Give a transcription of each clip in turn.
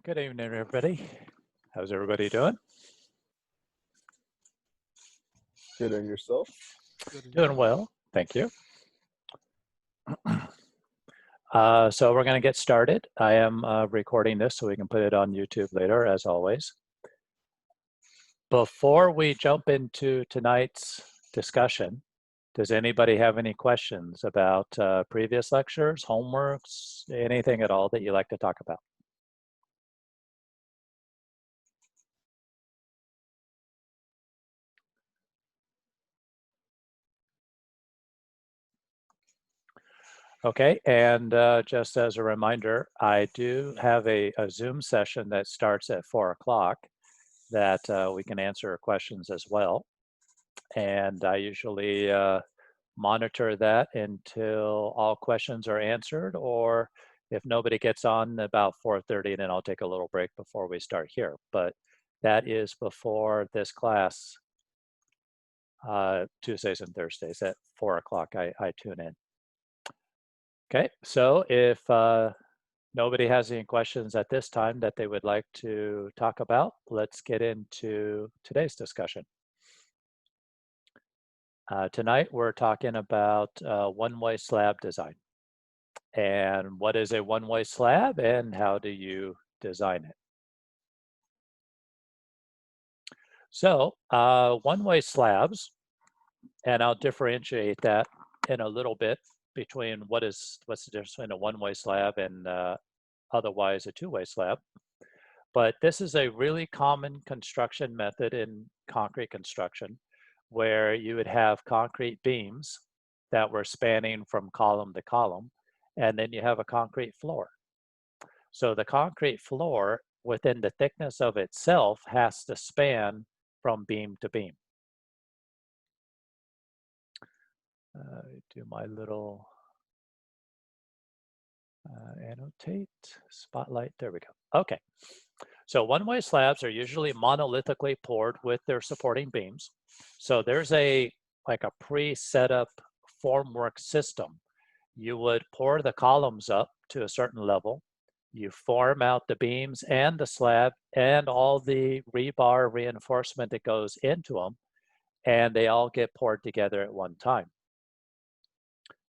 Good evening, everybody. How's everybody doing? Good, and yourself? Doing well, thank you. So we're going to get started. I am recording this so we can put it on YouTube later, as always. Before we jump into tonight's discussion, does anybody have any questions about previous lectures, homeworks, anything at all that you like to talk about? Okay, and just as a reminder, I do have a Zoom session that starts at 4 o'clock that we can answer questions as well. And I usually monitor that until all questions are answered, or if nobody gets on about 4:30, then I'll take a little break before we start here. But that is before this class, Tuesdays and Thursdays at 4 o'clock, I tune in. Okay, so if nobody has any questions at this time that they would like to talk about, let's get into today's discussion. Tonight we're talking about one-way slab design. And what is a one-way slab and how do you design it? So one-way slabs, and I'll differentiate that in a little bit between what's the difference between a one-way slab and otherwise a two-way slab. But this is a really common construction method in concrete construction where you would have concrete beams that were spanning from column to column, and then you have a concrete floor. So the concrete floor within the thickness of itself has to span from beam to beam. Do my little annotate, spotlight, there we go. Okay, so one-way slabs are usually monolithically poured with their supporting beams. So there's like a pre-set up formwork system. You would pour the columns up to a certain level. You form out the beams and the slab and all the rebar reinforcement that goes into them, and they all get poured together at one time.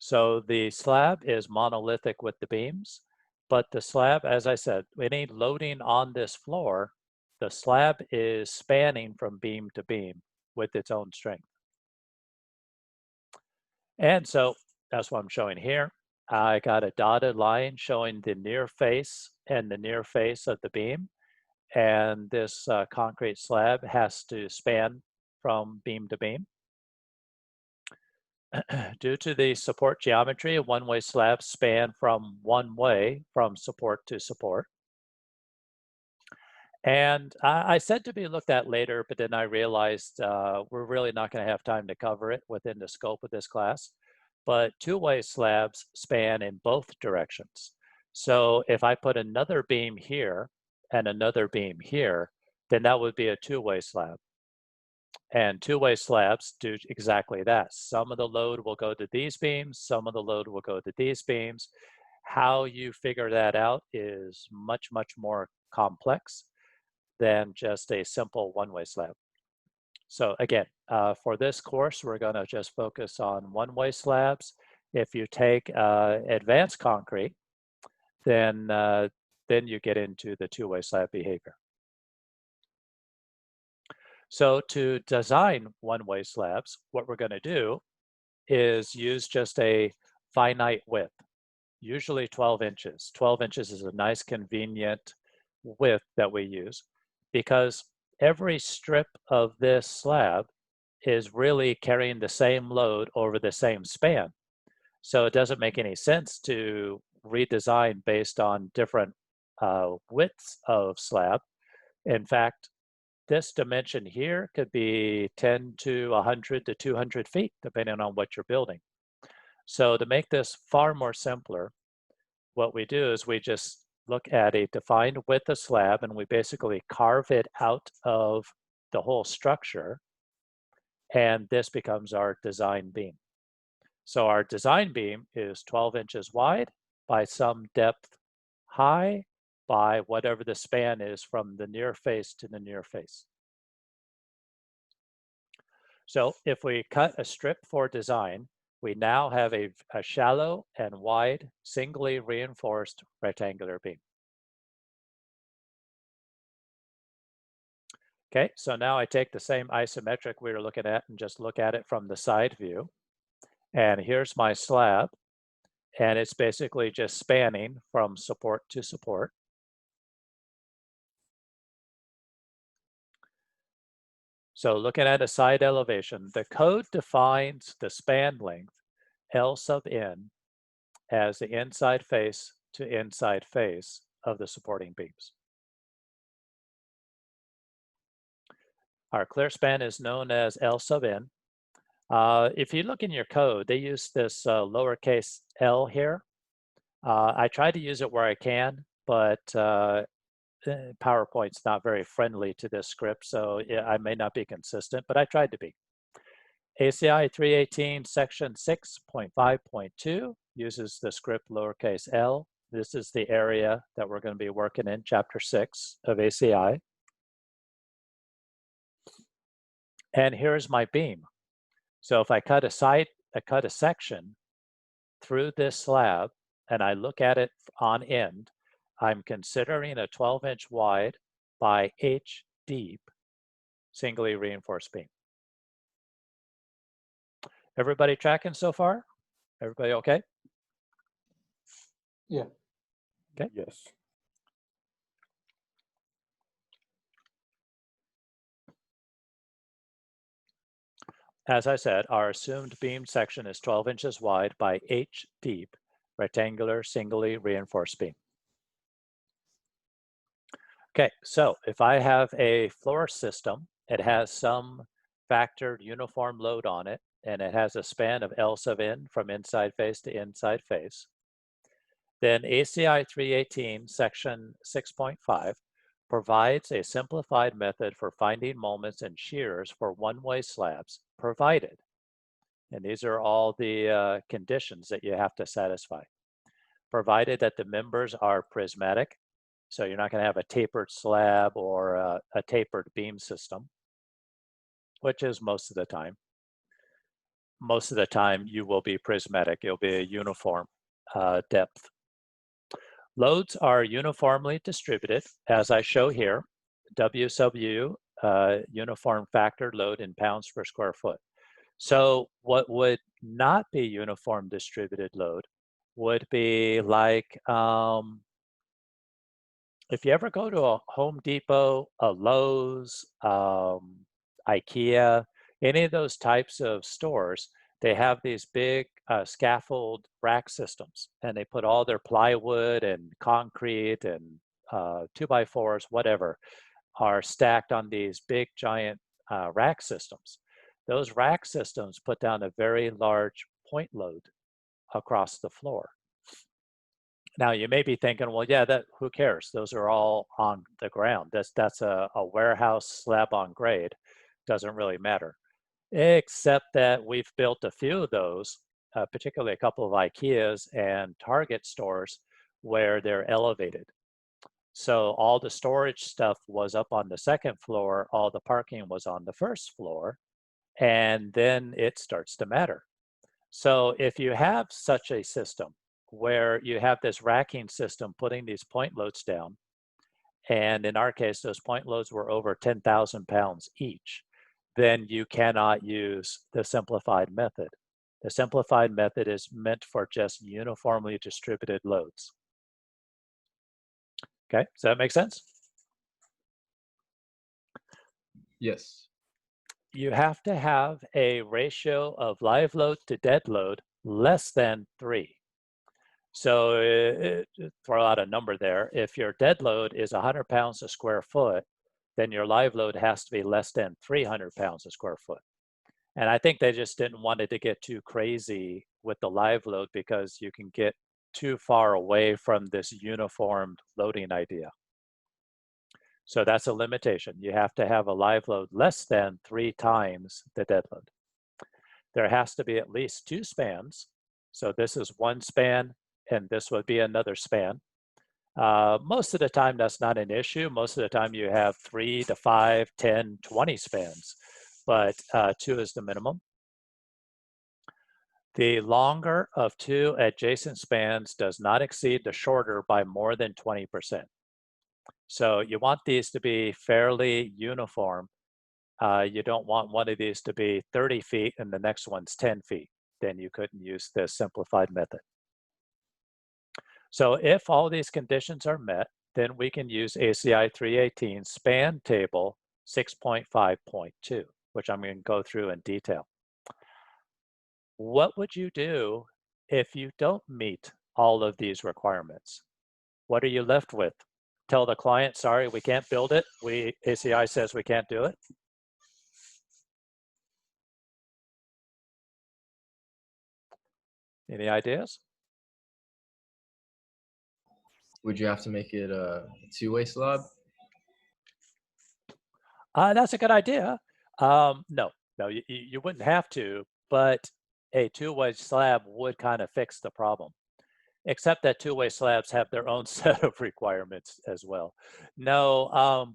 So the slab is monolithic with the beams, but the slab, as I said, any loading on this floor, the slab is spanning from beam to beam with its own strength. And so that's what I'm showing here. I got a dotted line showing the near face and the near face of the beam. And this concrete slab has to span from beam to beam. Due to the support geometry, a one-way slab span from one way from support to support. And I said to be looked at later, but then I realized we're really not going to have time to cover it within the scope of this class. But two-way slabs span in both directions. So if I put another beam here and another beam here, then that would be a two-way slab. And two-way slabs do exactly that. Some of the load will go to these beams, some of the load will go to these beams. How you figure that out is much, much more complex than just a simple one-way slab. So again, for this course, we're gonna just focus on one-way slabs. If you take advanced concrete, then you get into the two-way slab behavior. So to design one-way slabs, what we're going to do is use just a finite width, usually 12 inches. 12 inches is a nice convenient width that we use because every strip of this slab is really carrying the same load over the same span. So it doesn't make any sense to redesign based on different widths of slab. In fact, this dimension here could be 10 to 100 to 200 feet, depending on what you're building. So to make this far more simpler, what we do is we just look at a defined width of slab and we basically carve it out of the whole structure, and this becomes our design beam. So our design beam is 12 inches wide by some depth high by whatever the span is from the near face to the near face. So if we cut a strip for design, we now have a shallow and wide, singly reinforced rectangular beam. Okay, so now I take the same isometric we were looking at and just look at it from the side view. And here's my slab, and it's basically just spanning from support to support. So looking at a side elevation, the code defines the span length, L sub n, as the inside face to inside face of the supporting beams. Our clear span is known as L sub n. If you look in your code, they use this lowercase l here. I try to use it where I can, but PowerPoint's not very friendly to this script, so I may not be consistent, but I tried to be. ACI 318 section 6.5.2 uses the script lowercase l. This is the area that we're going to be working in, chapter 6 of ACI. And here's my beam. So if I cut a section through this slab and I look at it on end, I'm considering a 12-inch wide by H deep singly reinforced beam. Everybody tracking so far? Everybody okay? Yeah. Okay. Yes. As I said, our assumed beam section is 12 inches wide by H deep, rectangular singly reinforced beam. Okay, so if I have a floor system, it has some factored uniform load on it, and it has a span of L sub n from inside face to inside face. Then ACI 318 section 6.5 provides a simplified method for finding moments and shears for one-way slabs, provided, and these are all the conditions that you have to satisfy, provided that the members are prismatic, so you're not going to have a tapered slab or a tapered beam system, which is most of the time. Most of the time you will be prismatic, you'll be a uniform depth. Loads are uniformly distributed, as I show here. W sub U, uniform factor load in pounds per square foot. So what would not be uniform distributed load would be like, if you ever go to a Home Depot, a Lowe's, IKEA, any of those types of stores, they have these big scaffold rack systems, and they put all their plywood and concrete and 2x4s, whatever, are stacked on these big giant rack systems. Those rack systems put down a very large point load across the floor. Now you may be thinking, well, yeah, who cares? Those are all on the ground. That's a warehouse slab on grade. Doesn't really matter. Except that we've built a few of those, particularly a couple of IKEAs and Target stores where they're elevated. So all the storage stuff was up on the second floor, all the parking was on the first floor, and then it starts to matter. So if you have such a system where you have this racking system putting these point loads down, and in our case, those point loads were over 10,000 pounds each, then you cannot use the simplified method. The simplified method is meant for just uniformly distributed loads. Okay, does that make sense? Yes. You have to have a ratio of live load to dead load less than 3. So throw out a number there. If your dead load is 100 pounds a square foot, then your live load has to be less than 300 pounds a square foot. And I think they just didn't want it to get too crazy with the live load because you can get too far away from this uniformed loading idea. So that's a limitation. You have to have a live load less than 3 times the dead load. There has to be at least 2 spans. So this is one span, and this would be another span. Most of the time, that's not an issue. Most of the time, you have 3 to 5, 10, 20 spans, but 2 is the minimum. The longer of 2 adjacent spans does not exceed the shorter by more than 20%. So you want these to be fairly uniform. You don't want one of these to be 30 feet and the next one's 10 feet. Then you couldn't use this simplified method. So if all these conditions are met, then we can use ACI 318 span table 6.5.2, which I'm going to go through in detail. What would you do if you don't meet all of these requirements? What are you left with? Tell the client, sorry, we can't build it. ACI says we can't do it. Any ideas? Would you have to make it a two-way slab? That's a good idea. No, you wouldn't have to, but a two-way slab would kind of fix the problem, except that two-way slabs have their own set of requirements as well. No,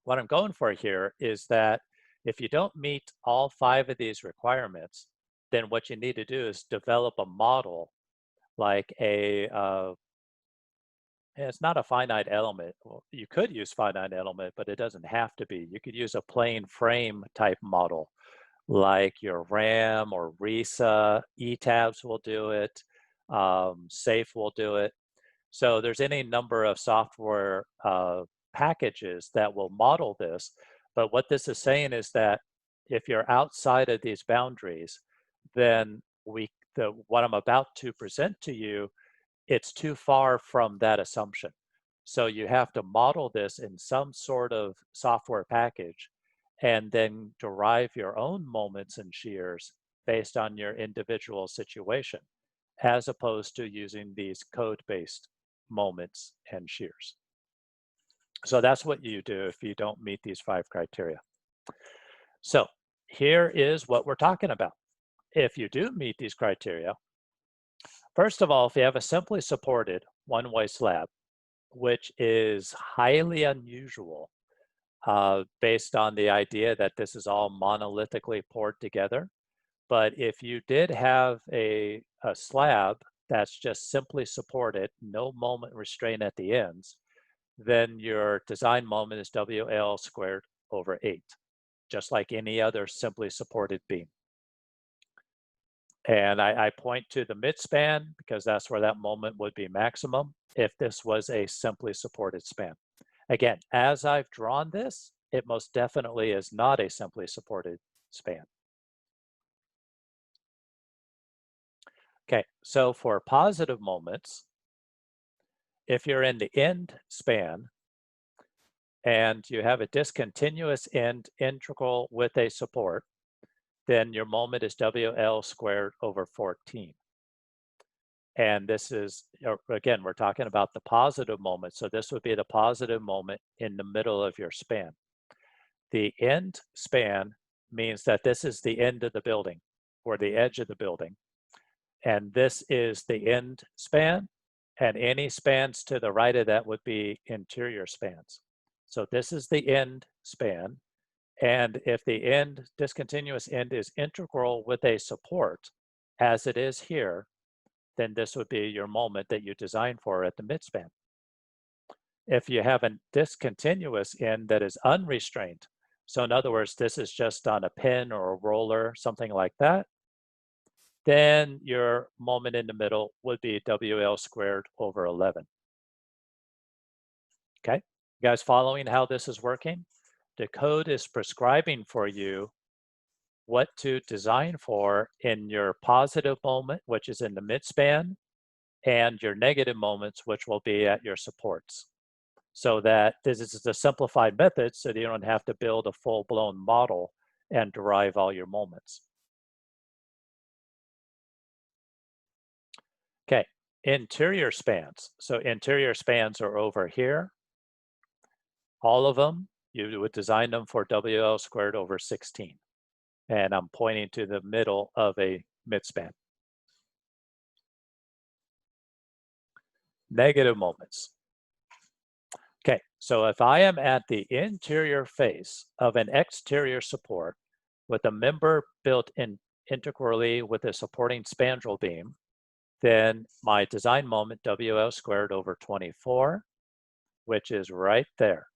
what I'm going for here is that if you don't meet all 5 of these requirements, then what you need to do is develop a model like it's not a finite element. Well, you could use finite element, but it doesn't have to be. You could use a plane frame type model like your RAM or RISA. ETABS will do it. SAFE will do it. So there's any number of software packages that will model this. But what this is saying is that if you're outside of these boundaries, then what I'm about to present to you, it's too far from that assumption. So you have to model this in some sort of software package and then derive your own moments and shears based on your individual situation, as opposed to using these code-based moments and shears. So that's what you do if you don't meet these 5 criteria. So here is what we're talking about. If you do meet these criteria, first of all, if you have a simply supported one-way slab, which is highly unusual based on the idea that this is all monolithically poured together. But if you did have a slab that's just simply supported, no moment restraint at the ends, then your design moment is WL squared over 8, just like any other simply supported beam. And I point to the midspan because that's where that moment would be maximum if this was a simply supported span. Again, as I've drawn this, it most definitely is not a simply supported span. Okay, so for positive moments, if you're in the end span and you have a discontinuous end integral with a support, then your moment is WL squared over 14. And this is, again, we're talking about the positive moment. So this would be the positive moment in the middle of your span. The end span means that this is the end of the building or the edge of the building. And this is the end span. And any spans to the right of that would be interior spans. So this is the end span. And if the end, discontinuous end is integral with a support, as it is here, then this would be your moment that you design for at the midspan. If you have a discontinuous end that is unrestrained, so in other words, this is just on a pin or a roller, something like that, then your moment in the middle would be WL squared over 11. Okay, you guys following how this is working? The code is prescribing for you what to design for in your positive moment, which is in the midspan, and your negative moments, which will be at your supports. So that this is a simplified method so that you don't have to build a full-blown model and derive all your moments. Okay, interior spans. So interior spans are over here. All of them, you would design them for WL squared over 16. And I'm pointing to the middle of a midspan. Negative moments. So if I am at the interior face of an exterior support with a member built in integrally with a supporting spandrel beam, then my design moment WL squared over 24, which is right there.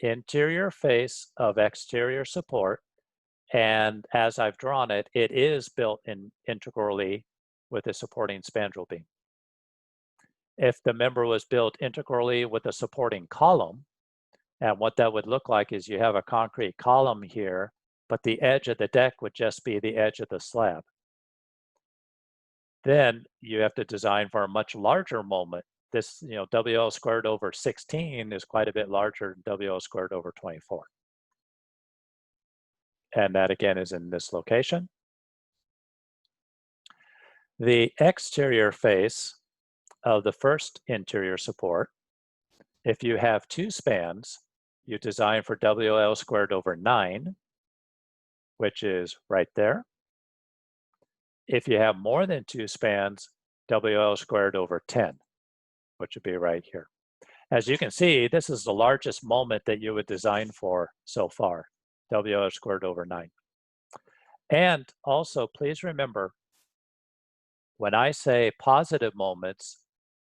Interior face of exterior support. And as I've drawn it, it is built in integrally with a supporting spandrel beam. If the member was built integrally with a supporting column, and what that would look like is you have a concrete column here, but the edge of the deck would just be the edge of the slab. Then you have to design for a much larger moment. This, WL squared over 16 is quite a bit larger than WL squared over 24. And that again is in this location. The exterior face of the first interior support, if you have two spans, you design for WL squared over 9, which is right there. If you have more than two spans, WL squared over 10, which would be right here. As you can see, this is the largest moment that you would design for so far, WL squared over 9. And also, please remember, when I say positive moments,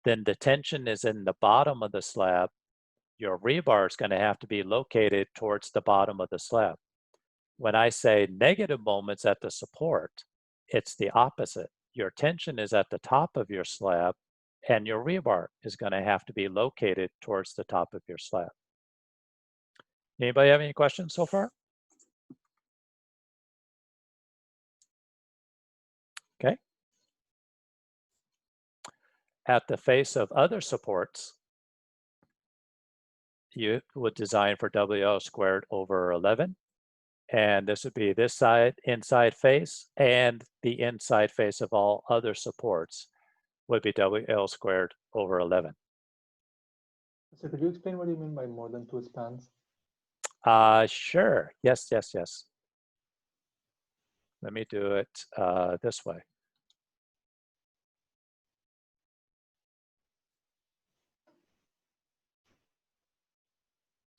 then the tension is in the bottom of the slab. Your rebar is going to have to be located towards the bottom of the slab. When I say negative moments at the support, it's the opposite. Your tension is at the top of your slab, and your rebar is going to have to be located towards the top of your slab. Anybody have any questions so far? Okay. At the face of other supports, you would design for WL squared over 11. And this would be this side, inside face, and the inside face of all other supports would be WL squared over 11. So could you explain what you mean by more than two spans? Sure. Yes. Let me do it this way.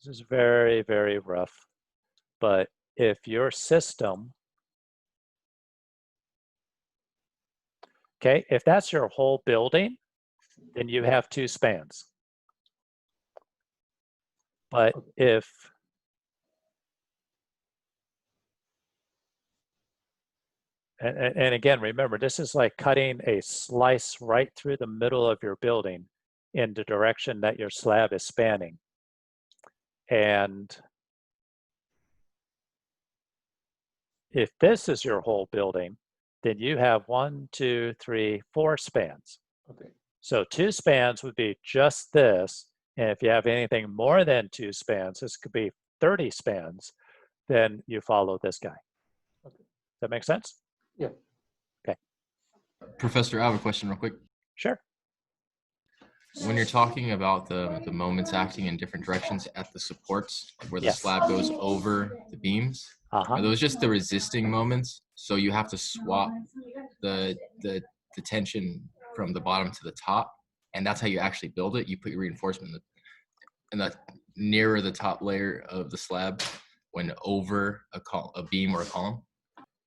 This is very, very rough, but if your system, okay, if that's your whole building, then you have two spans. But if, and again, remember, this is like cutting a slice right through the middle of your building in the direction that your slab is spanning. And if this is your whole building, then you have 1, 2, 3, 4 spans. Okay. So 2 spans would be just this. And if you have anything more than 2 spans, this could be 30 spans, then you follow this guy. Okay. Does that make sense? Yeah. Okay. Professor, I have a question real quick. Sure. When you're talking about the moments acting in different directions at the supports where the Yes. slab goes over the beams, are those just the resisting moments? So you have to swap the tension from the bottom to the top, and that's how you actually build it. You put your reinforcement in the nearer the top layer of the slab when over a beam or a column.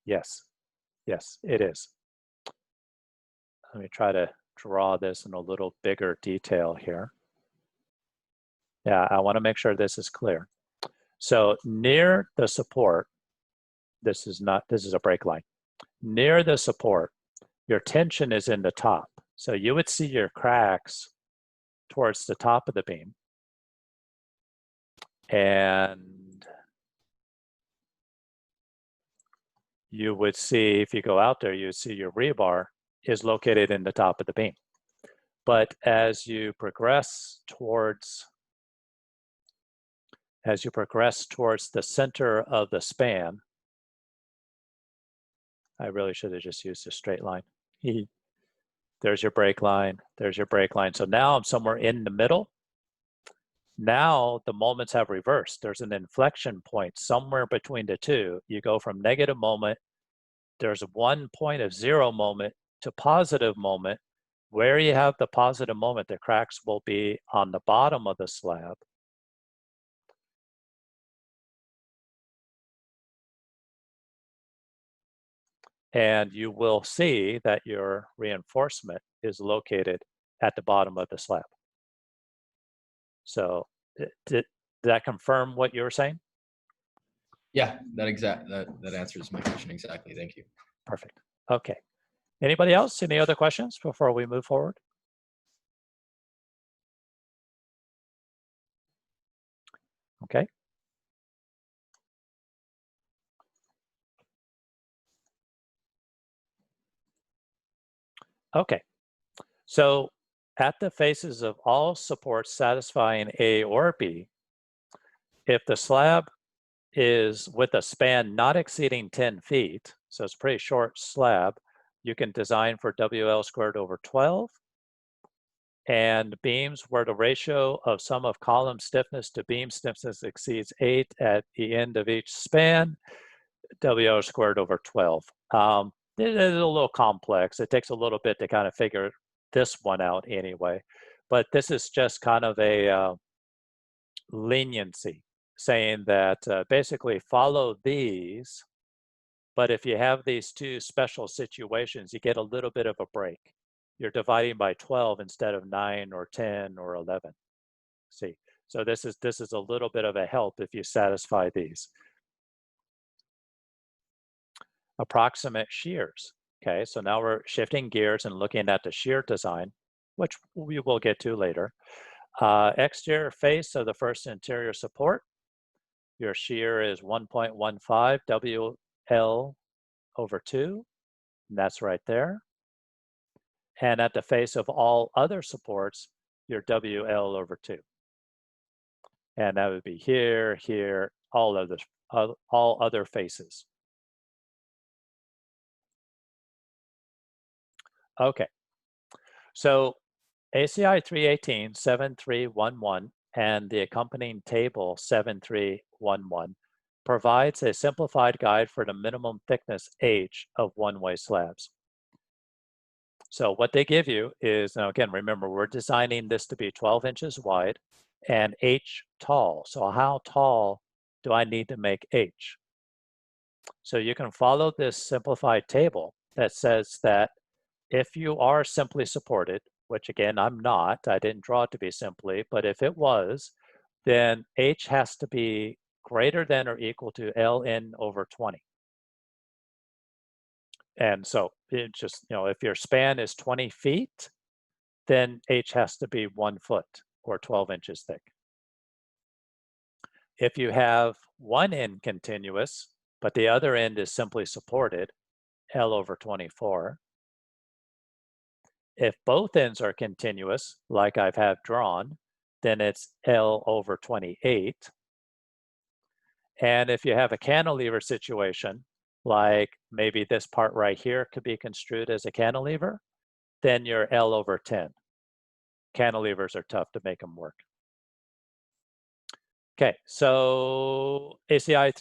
Yes, it is. Let me try to draw this in a little bigger detail here. Yeah, I want to make sure this is clear. So near the support, this is a break line. Near the support, your tension is in the top. So you would see your cracks towards the top of the beam. And you would see, if you go out there, you would see your rebar is located in the top of the beam. But as you progress towards the center of the span, I really should have just used a straight line. There's your break line, there's your break line. So now I'm somewhere in the middle. Now the moments have reversed. There's an inflection point somewhere between the two. You go from negative moment, there's 1 point of 0 moment to positive moment. Where you have the positive moment, the cracks will be on the bottom of the slab. and you will see that your reinforcement is located at the bottom of the slab. So did that confirm what you were saying? Yeah, that answers my question exactly. Thank you. Perfect. Okay. Anybody else? Any other questions before we move forward? Okay. Okay. So at the faces of all supports satisfying A or B, if the slab is with a span not exceeding 10 feet, so it's a pretty short slab, you can design for WL squared over 12. And beams where the ratio of sum of column stiffness to beam stiffness exceeds 8 at the end of each span, WL squared over 12. It is a little complex. It takes a little bit to kind of figure this one out anyway. But this is just kind of a leniency, saying that basically follow these, but if you have these two special situations, you get a little bit of a break. You're dividing by 12 instead of 9 or 10 or 11. See, so this is a little bit of a help if you satisfy these. Approximate shears. Okay, so now we're shifting gears and looking at the shear design, which we will get to later. Exterior face of the first interior support. Your shear is 1.15 WL over 2, and that's right there. And at the face of all other supports, your WL over 2. And that would be here, here, all other faces. Okay, so ACI 318 7311 and the accompanying table 7311 provides a simplified guide for the minimum thickness H of one-way slabs. So what they give you is, now again, remember, we're designing this to be 12 inches wide and H tall. So how tall do I need to make H? So you can follow this simplified table that says that if you are simply supported, which again, I'm not, I didn't draw it to be simply, but if it was, then H has to be greater than or equal to Ln over 20. And so it just, if your span is 20 feet, then H has to be 1 foot or 12 inches thick. If you have one end continuous, but the other end is simply supported, L over 24. If both ends are continuous, like I've drawn, then it's L over 28. And if you have a cantilever situation, like maybe this part right here could be construed as a cantilever, then you're L over 10. Cantilevers are tough to make them work. Okay, so ACI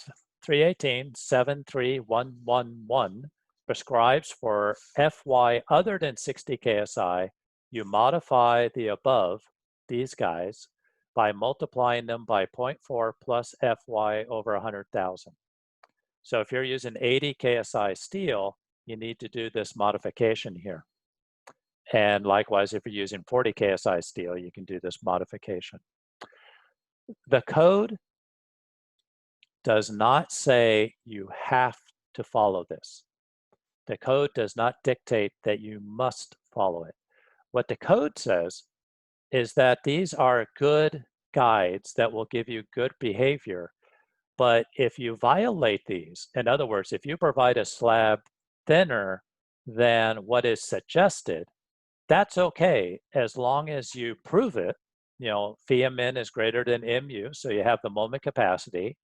318 73111 prescribes for Fy other than 60 KSI, you modify the above, these guys, by multiplying them by 0.4 plus Fy over 100,000. So if you're using 80 KSI steel, you need to do this modification here. And likewise, if you're using 40 KSI steel, you can do this modification. The code does not say you have to follow this. The code does not dictate that you must follow it. What the code says is that these are good guides that will give you good behavior. But if you violate these, in other words, if you provide a slab thinner than what is suggested, that's okay as long as you prove it. Vmn is greater than mu, so you have the moment capacity.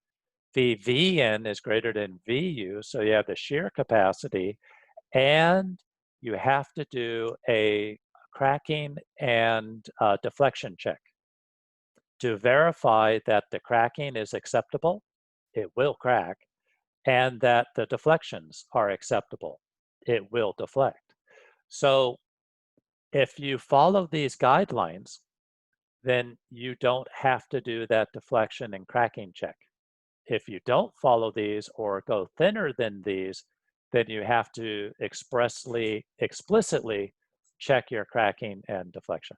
Vvn is greater than Vu, so you have the shear capacity, and you have to do a cracking and deflection check to verify that the cracking is acceptable, it will crack, and that the deflections are acceptable, it will deflect. So if you follow these guidelines, then you don't have to do that deflection and cracking check. If you don't follow these or go thinner than these, then you have to explicitly check your cracking and deflection.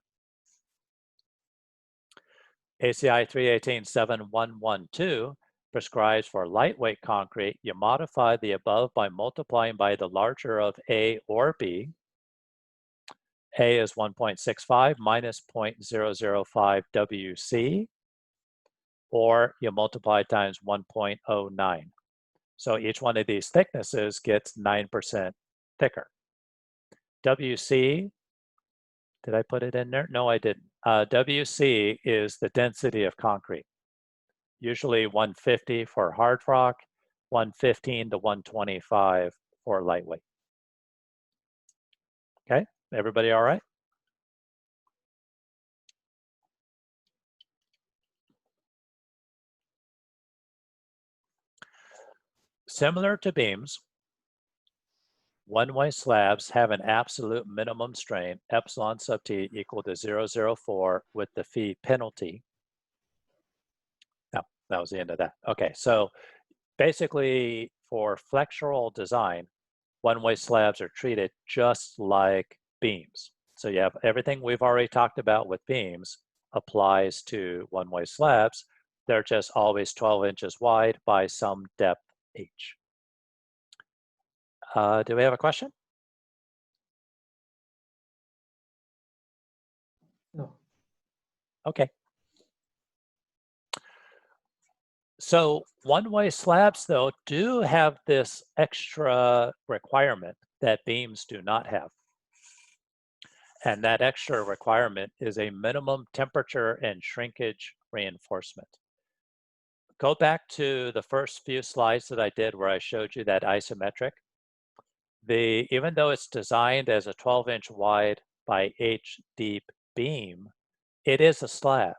ACI 318.7.112 prescribes for lightweight concrete, you modify the above by multiplying by the larger of A or B. A is 1.65 minus 0.005 WC, or you multiply times 1.09. So each one of these thicknesses gets 9% thicker. WC, did I put it in there? No, I didn't. WC is the density of concrete. Usually 150 for hard rock, 115 to 125 for lightweight. Okay, everybody all right? Similar to beams, one-way slabs have an absolute minimum strain, epsilon sub t equal to 0.004 with the fee penalty. No, that was the end of that. Okay, so basically for flexural design, one-way slabs are treated just like beams. So you have everything we've already talked about with beams applies to one-way slabs. They're just always 12 inches wide by some depth h. Do we have a question? No. Okay. So one-way slabs, though, do have this extra requirement that beams do not have. And that extra requirement is a minimum temperature and shrinkage reinforcement. Go back to the first few slides that I did where I showed you that isometric. Even though it's designed as a 12-inch wide by H deep beam, it is a slab.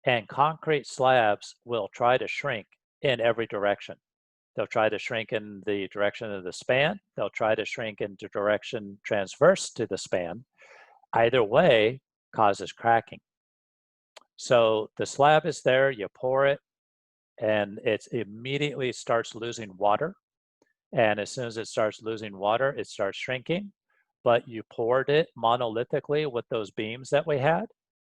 And concrete slabs will try to shrink in every direction. They'll try to shrink in the direction of the span. They'll try to shrink in the direction transverse to the span. Either way causes cracking. So the slab is there, you pour it, and it immediately starts losing water. And as soon as it starts losing water, it starts shrinking. But you poured it monolithically with those beams that we had.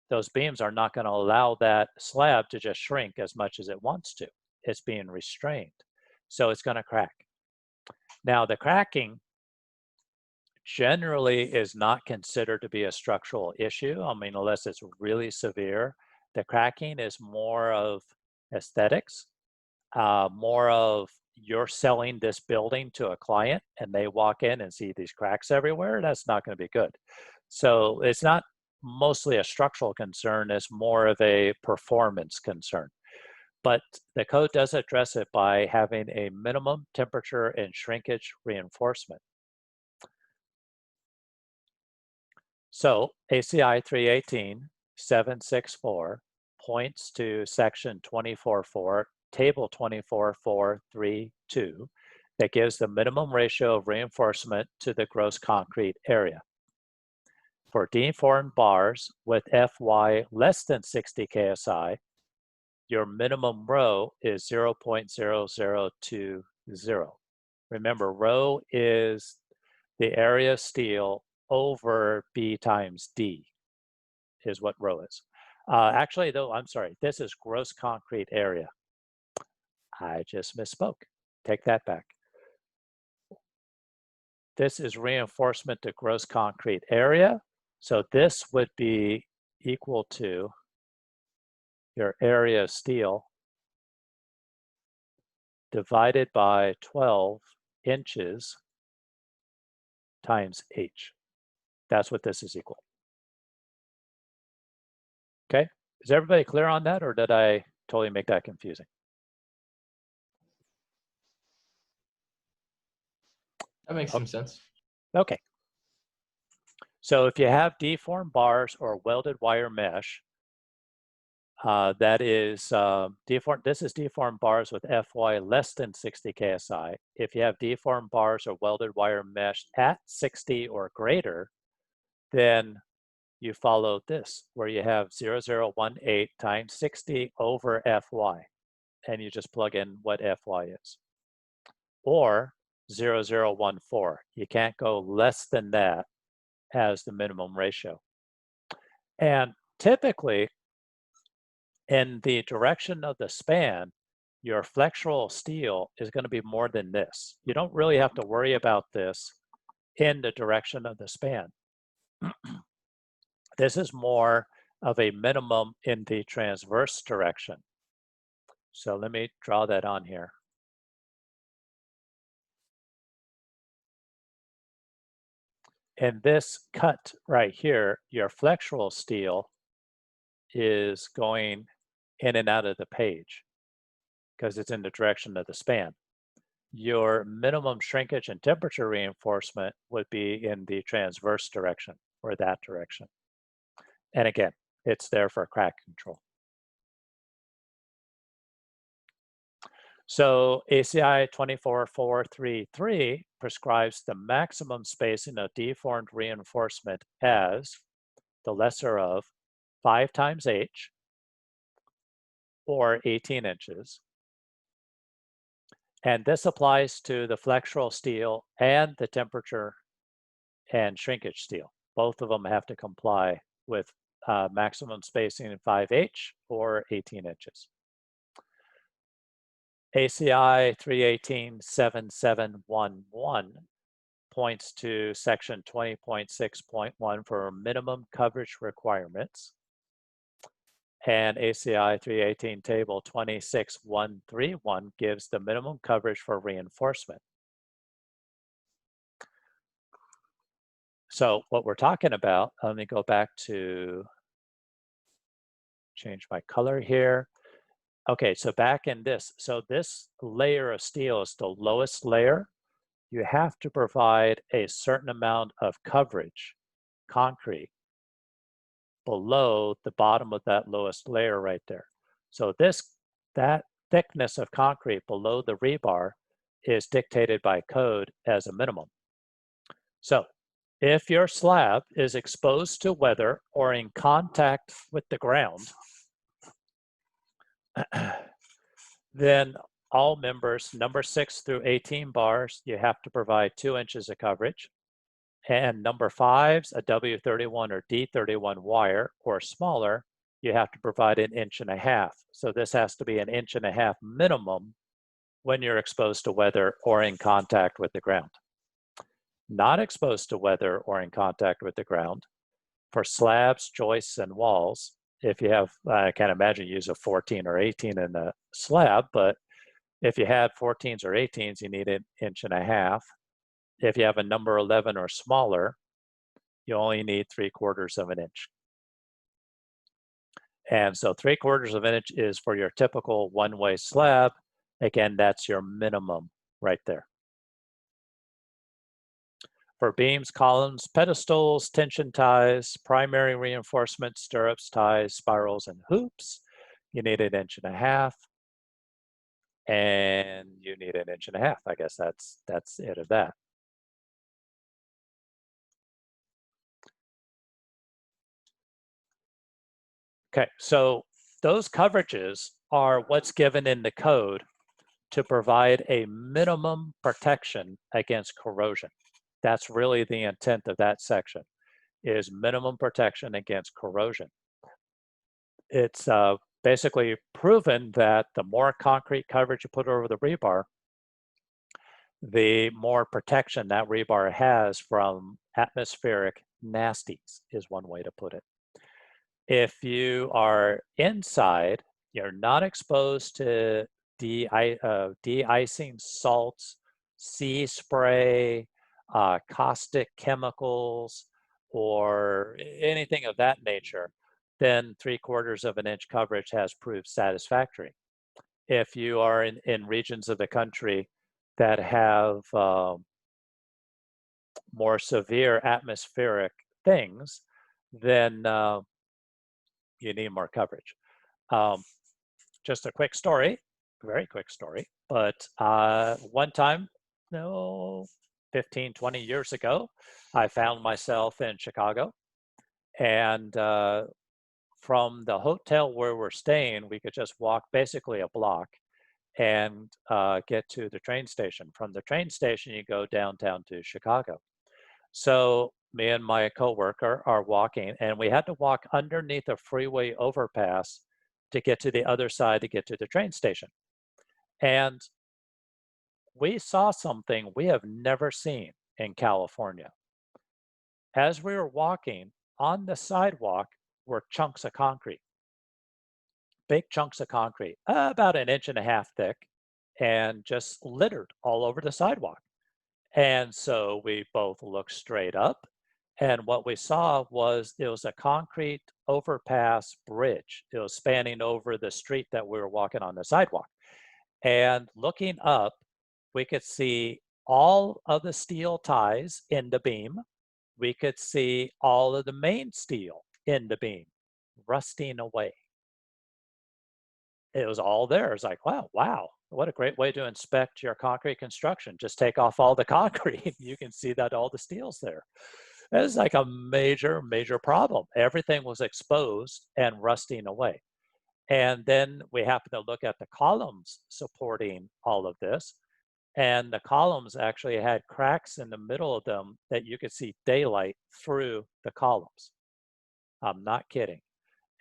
Those beams are not going to allow that slab to just shrink as much as it wants to. It's being restrained. So it's going to crack. Now, the cracking generally is not considered to be a structural issue. I mean, unless it's really severe. The cracking is more of aesthetics, more of you're selling this building to a client and they walk in and see these cracks everywhere. That's not going to be good. So it's not mostly a structural concern, it's more of a performance concern. But the code does address it by having a minimum temperature and shrinkage reinforcement. So ACI 318.764 points to section 24.4, table 24.432, that gives the minimum ratio of reinforcement to the gross concrete area. For deformed bars with Fy less than 60 KSI, your minimum rho is 0.0020. Remember, rho is the area of steel over B times D is what rho is. Actually, though, I'm sorry, this is gross concrete area. I just misspoke. Take that back. This is reinforcement to gross concrete area. So this would be equal to your area of steel divided by 12 inches times H. That's what this is equal. Okay, is everybody clear on that, or did I totally make that confusing? That makes some sense. Okay. So if you have deformed bars or welded wire mesh, that is deformed. This is deformed bars with Fy less than 60 KSI. If you have deformed bars or welded wire mesh at 60 or greater, then you follow this, where you have 0.0018 times 60 over Fy, and you just plug in what Fy is. Or 0.0014. You can't go less than that as the minimum ratio. And typically, in the direction of the span, your flexural steel is going to be more than this. You don't really have to worry about this in the direction of the span. This is more of a minimum in the transverse direction. So let me draw that on here. In this cut right here, your flexural steel is going in and out of the page because it's in the direction of the span. Your minimum shrinkage and temperature reinforcement would be in the transverse direction or that direction. And again, it's there for crack control. So ACI 24433 prescribes the maximum spacing of deformed reinforcement as the lesser of 5 times H or 18 inches. And this applies to the flexural steel and the temperature and shrinkage steel. Both of them have to comply with maximum spacing in 5H or 18 inches. ACI 318.7711 points to section 20.6.1 for minimum coverage requirements. And ACI 318 table 26131 gives the minimum coverage for reinforcement. So what we're talking about, let me go back to change my color here. Okay, so back in this, so this layer of steel is the lowest layer. You have to provide a certain amount of coverage, concrete, below the bottom of that lowest layer right there. So that thickness of concrete below the rebar is dictated by code as a minimum. So if your slab is exposed to weather or in contact with the ground, then all members, number 6 through 18 bars, you have to provide 2 inches of coverage. And number 5s, a W31 or D31 wire or smaller, you have to provide 1.5 inches. So this has to be 1.5 inches minimum when you're exposed to weather or in contact with the ground. Not exposed to weather or in contact with the ground, for slabs, joists, and walls, if you have, I can't imagine you use a 14 or 18 in a slab, but if you had 14s or 18s, you need 1.5 inches. If you have a number 11 or smaller, you only need 3/4 of an inch. And so 3/4 of an inch is for your typical one-way slab. Again, that's your minimum right there. For beams, columns, pedestals, tension ties, primary reinforcement, stirrups, ties, spirals, and hoops, you need 1.5 inches. And you need 1.5 inches. I guess that's it of that. Okay, so those coverages are what's given in the code to provide a minimum protection against corrosion. That's really the intent of that section, is minimum protection against corrosion. It's basically proven that the more concrete coverage you put over the rebar, the more protection that rebar has from atmospheric nasties, is one way to put it. If you are inside, you're not exposed to de-icing salts, sea spray, caustic chemicals, or anything of that nature, then 3/4 of an inch coverage has proved satisfactory. If you are in regions of the country that have more severe atmospheric things, then you need more coverage. Just a quick story, very quick story, but one time, 15, 20 years ago, I found myself in Chicago, and from the hotel where we're staying, we could just walk basically a block, and get to the train station. From the train station, you go downtown to Chicago. So me and my coworker are walking, and we had to walk underneath a freeway overpass to get to the other side to get to the train station. And we saw something we have never seen in California. As we were walking, on the sidewalk were chunks of concrete, big chunks of concrete, about 1.5 inches thick, and just littered all over the sidewalk. And so we both looked straight up, and what we saw was it was a concrete overpass bridge. It was spanning over the street that we were walking on the sidewalk. And looking up, we could see all of the steel ties in the beam. We could see all of the main steel in the beam rusting away. It was all there. It's like, wow, what a great way to inspect your concrete construction. Just take off all the concrete. You can see that all the steel's there. It's like a major, major problem. Everything was exposed and rusting away. And then we happen to look at the columns supporting all of this. And the columns actually had cracks in the middle of them that you could see daylight through the columns. I'm not kidding.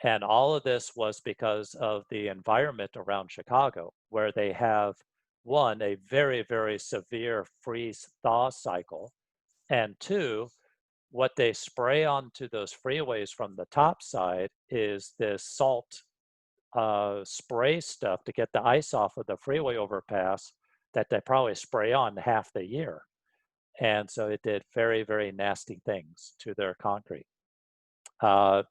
And all of this was because of the environment around Chicago, where they have, one, a very, very severe freeze-thaw cycle, and two, what they spray onto those freeways from the top side is this salt spray stuff to get the ice off of the freeway overpass that they probably spray on half the year. And so it did very, very nasty things to their concrete.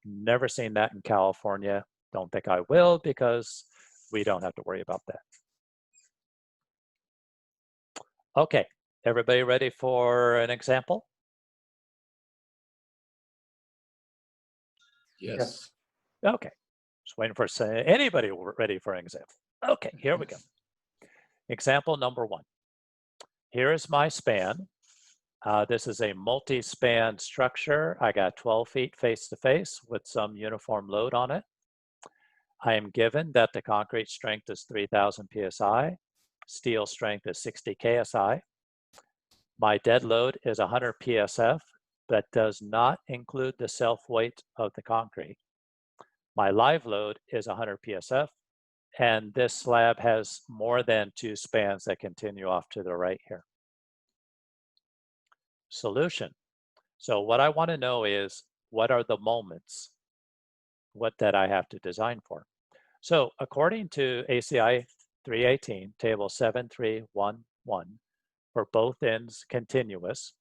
Never seen that in California. Don't think I will, because we don't have to worry about that. Okay, everybody ready for an example? Yes. Okay, just waiting for anybody ready for an example. Okay, here we go. Example number 1. Here is my span. This is a multi-span structure. I got 12 feet face-to-face with some uniform load on it. I am given that the concrete strength is 3,000 PSI. Steel strength is 60 KSI. My dead load is 100 PSF, but does not include the self-weight of the concrete. My live load is 100 PSF, and this slab has more than 2 spans that continue off to the right here. Solution. So what I want to know is, what are the moments that I have to design for? So according to ACI 318, table 7311, for both ends continuous,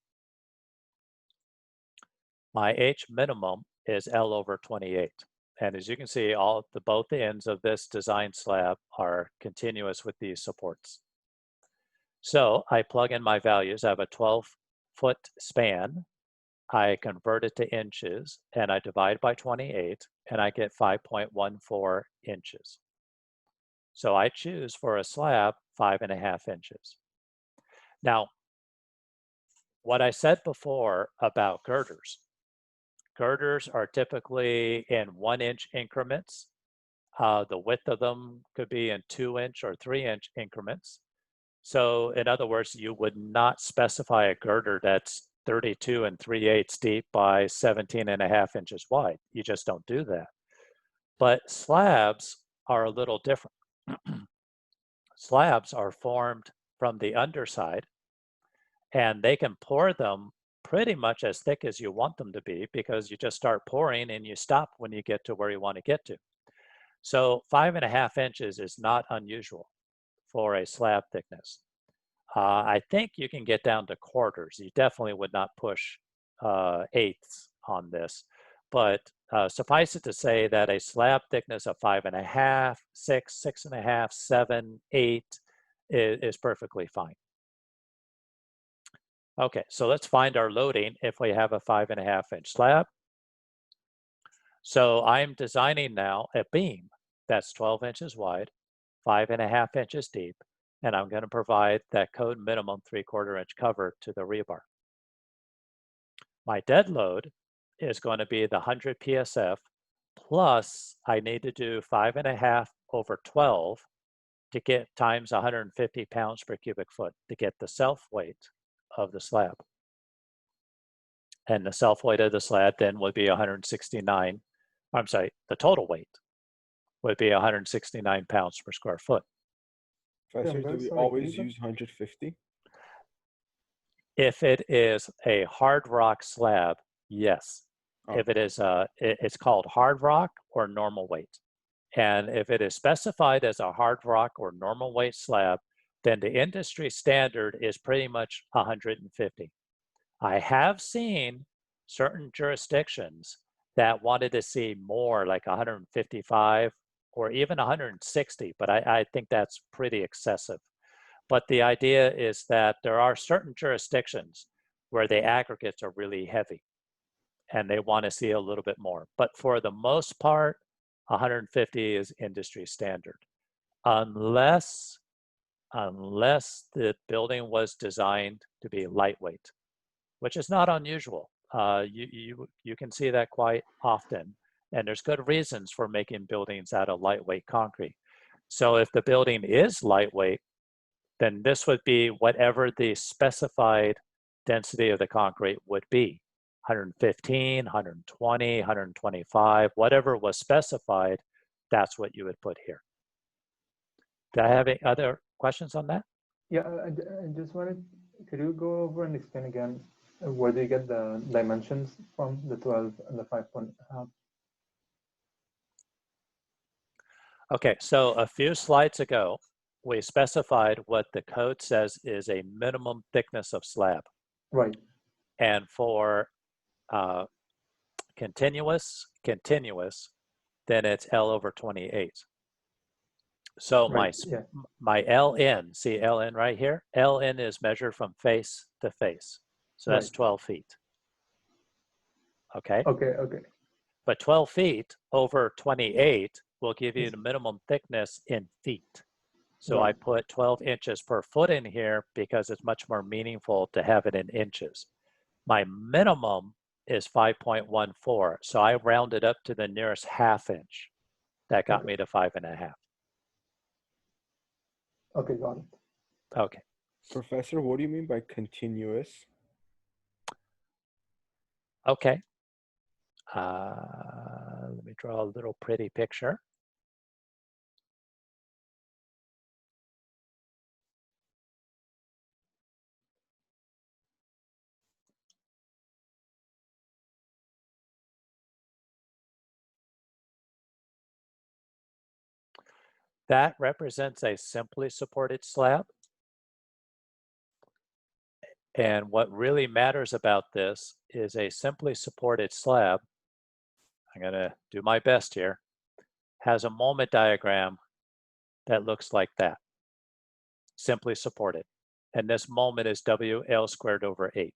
my H minimum is L over 28. And as you can see, both ends of this design slab are continuous with these supports. So I plug in my values. I have a 12-foot span. I convert it to inches, and I divide by 28, and I get 5.14 inches. So I choose for a slab 5.5 inches. Now, what I said before about girders are typically in 1-inch increments. The width of them could be in 2-inch or 3-inch increments. So in other words, you would not specify a girder that's 32 3/8 deep by 17.5 inches wide. You just don't do that. But slabs are a little different. Slabs are formed from the underside, and they can pour them pretty much as thick as you want them to be, because you just start pouring and you stop when you get to where you want to get to. So 5.5 inches is not unusual for a slab thickness. I think you can get down to quarters. You definitely would not push eighths on this, but suffice it to say that a slab thickness of 5.5, 6, 6.5, 7, 8 is perfectly fine. Okay, so let's find our loading if we have a 5.5-inch slab. So I'm designing now a beam that's 12 inches wide, 5.5 inches deep, and I'm going to provide that code minimum 3/4 inch cover to the rebar. My dead load is going to be the 100 PSF, plus I need to do 5.5 over 12 to get times 150 pounds per cubic foot to get the self-weight of the slab. And the self-weight of the slab then would be 169, I'm sorry, the total weight would be 169 pounds per square foot. Professor, do we always use 150? If it is a hard rock slab, yes. Oh. If it is, it's called hard rock or normal weight. And if it is specified as a hard rock or normal weight slab, then the industry standard is pretty much 150. I have seen certain jurisdictions that wanted to see more, like 155 or even 160, but I think that's pretty excessive. But the idea is that there are certain jurisdictions where the aggregates are really heavy and they want to see a little bit more. But for the most part, 150 is industry standard. Unless the building was designed to be lightweight, which is not unusual. You can see that quite often. And there's good reasons for making buildings out of lightweight concrete. So if the building is lightweight, then this would be whatever the specified density of the concrete would be. 115, 120, 125, whatever was specified, that's what you would put here. Do I have any other questions on that? Yeah, I just wanted, could you go over and explain again, where do you get the dimensions from, the 12 and the 5.5? Okay, so a few slides ago, we specified what the code says is a minimum thickness of slab. Right. And for continuous, then it's L over 28. So right. my LN, see LN right here? LN is measured from face to face. So that's 12 feet. Okay? Okay. But 12 feet over 28 will give you the minimum thickness in feet. So I put 12 inches per foot in here because it's much more meaningful to have it in inches. My minimum is 5.14. So I rounded up to the nearest half inch. That got me to 5.5. Okay, got it. Okay. Professor, what do you mean by continuous? Okay. Let me draw a little pretty picture. That represents a simply supported slab. And what really matters about this is a simply supported slab, I'm going to do my best here, has a moment diagram that looks like that, simply supported. And this moment is WL squared over 8.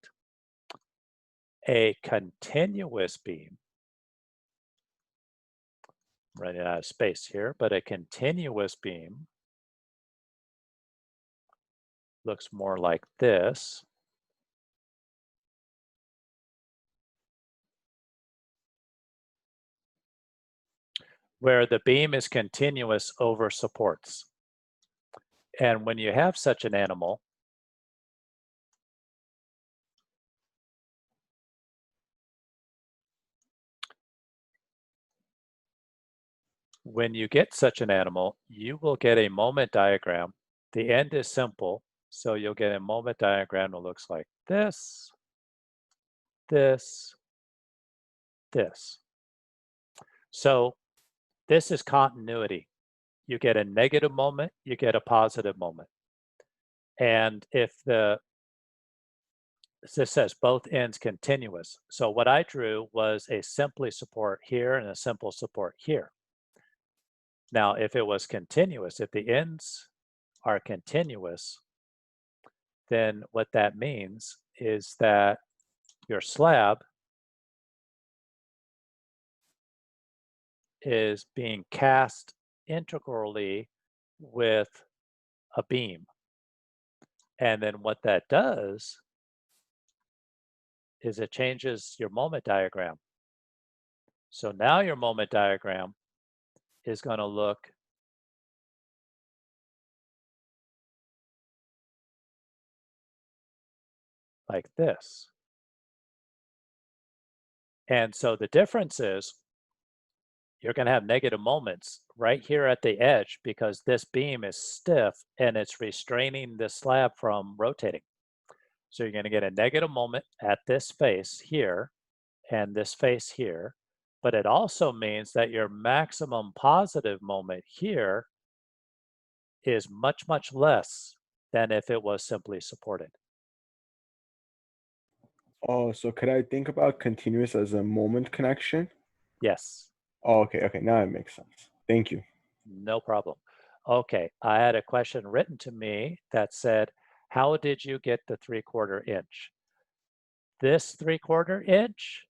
A continuous beam, I'm running out of space here, but a continuous beam looks more like this. Where the beam is continuous over supports. And when you have such an animal, you will get a moment diagram. The end is simple, so you'll get a moment diagram that looks like this, this, this. So this is continuity. You get a negative moment, you get a positive moment. And if this says both ends continuous. So what I drew was a simply support here and a simple support here. Now, if it was continuous, if the ends are continuous, then what that means is that your slab is being cast integrally with a beam. And then what that does is it changes your moment diagram. So now your moment diagram is going to look like this. And so the difference is you're going to have negative moments right here at the edge because this beam is stiff and it's restraining this slab from rotating. So you're going to get a negative moment at this face here and this face here, but it also means that your maximum positive moment here is much, much less than if it was simply supported. Oh, so could I think about continuous as a moment connection? Yes. Oh, okay, okay, now it makes sense. Thank you. No problem. Okay, I had a question written to me that said, how did you get the 3/4 inch? This 3/4 inch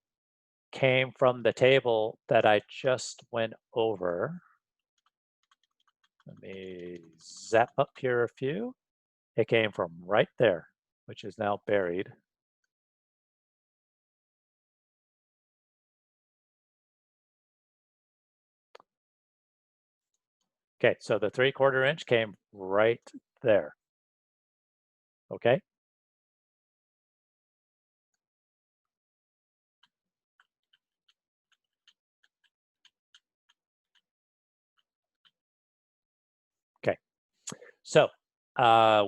came from the table that I just went over. Let me zap up here a few. It came from right there, which is now buried. Okay, so the 3/4 inch came right there. Okay. Okay, so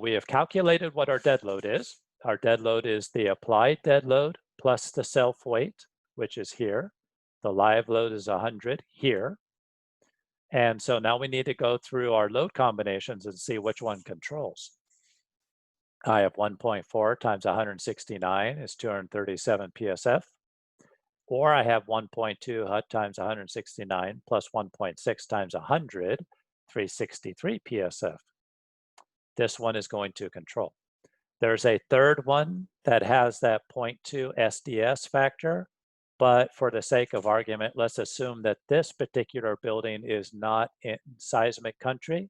we have calculated what our dead load is. Our dead load is the applied dead load plus the self weight, which is here. The live load is 100 here. And so now we need to go through our load combinations and see which one controls. I have 1.4 times 169 is 237 PSF. Or I have 1.2 times 169 plus 1.6 times 100, 363 PSF. This one is going to control. There's a third one that has that 0.2 SDS factor, but for the sake of argument, let's assume that this particular building is not in seismic country.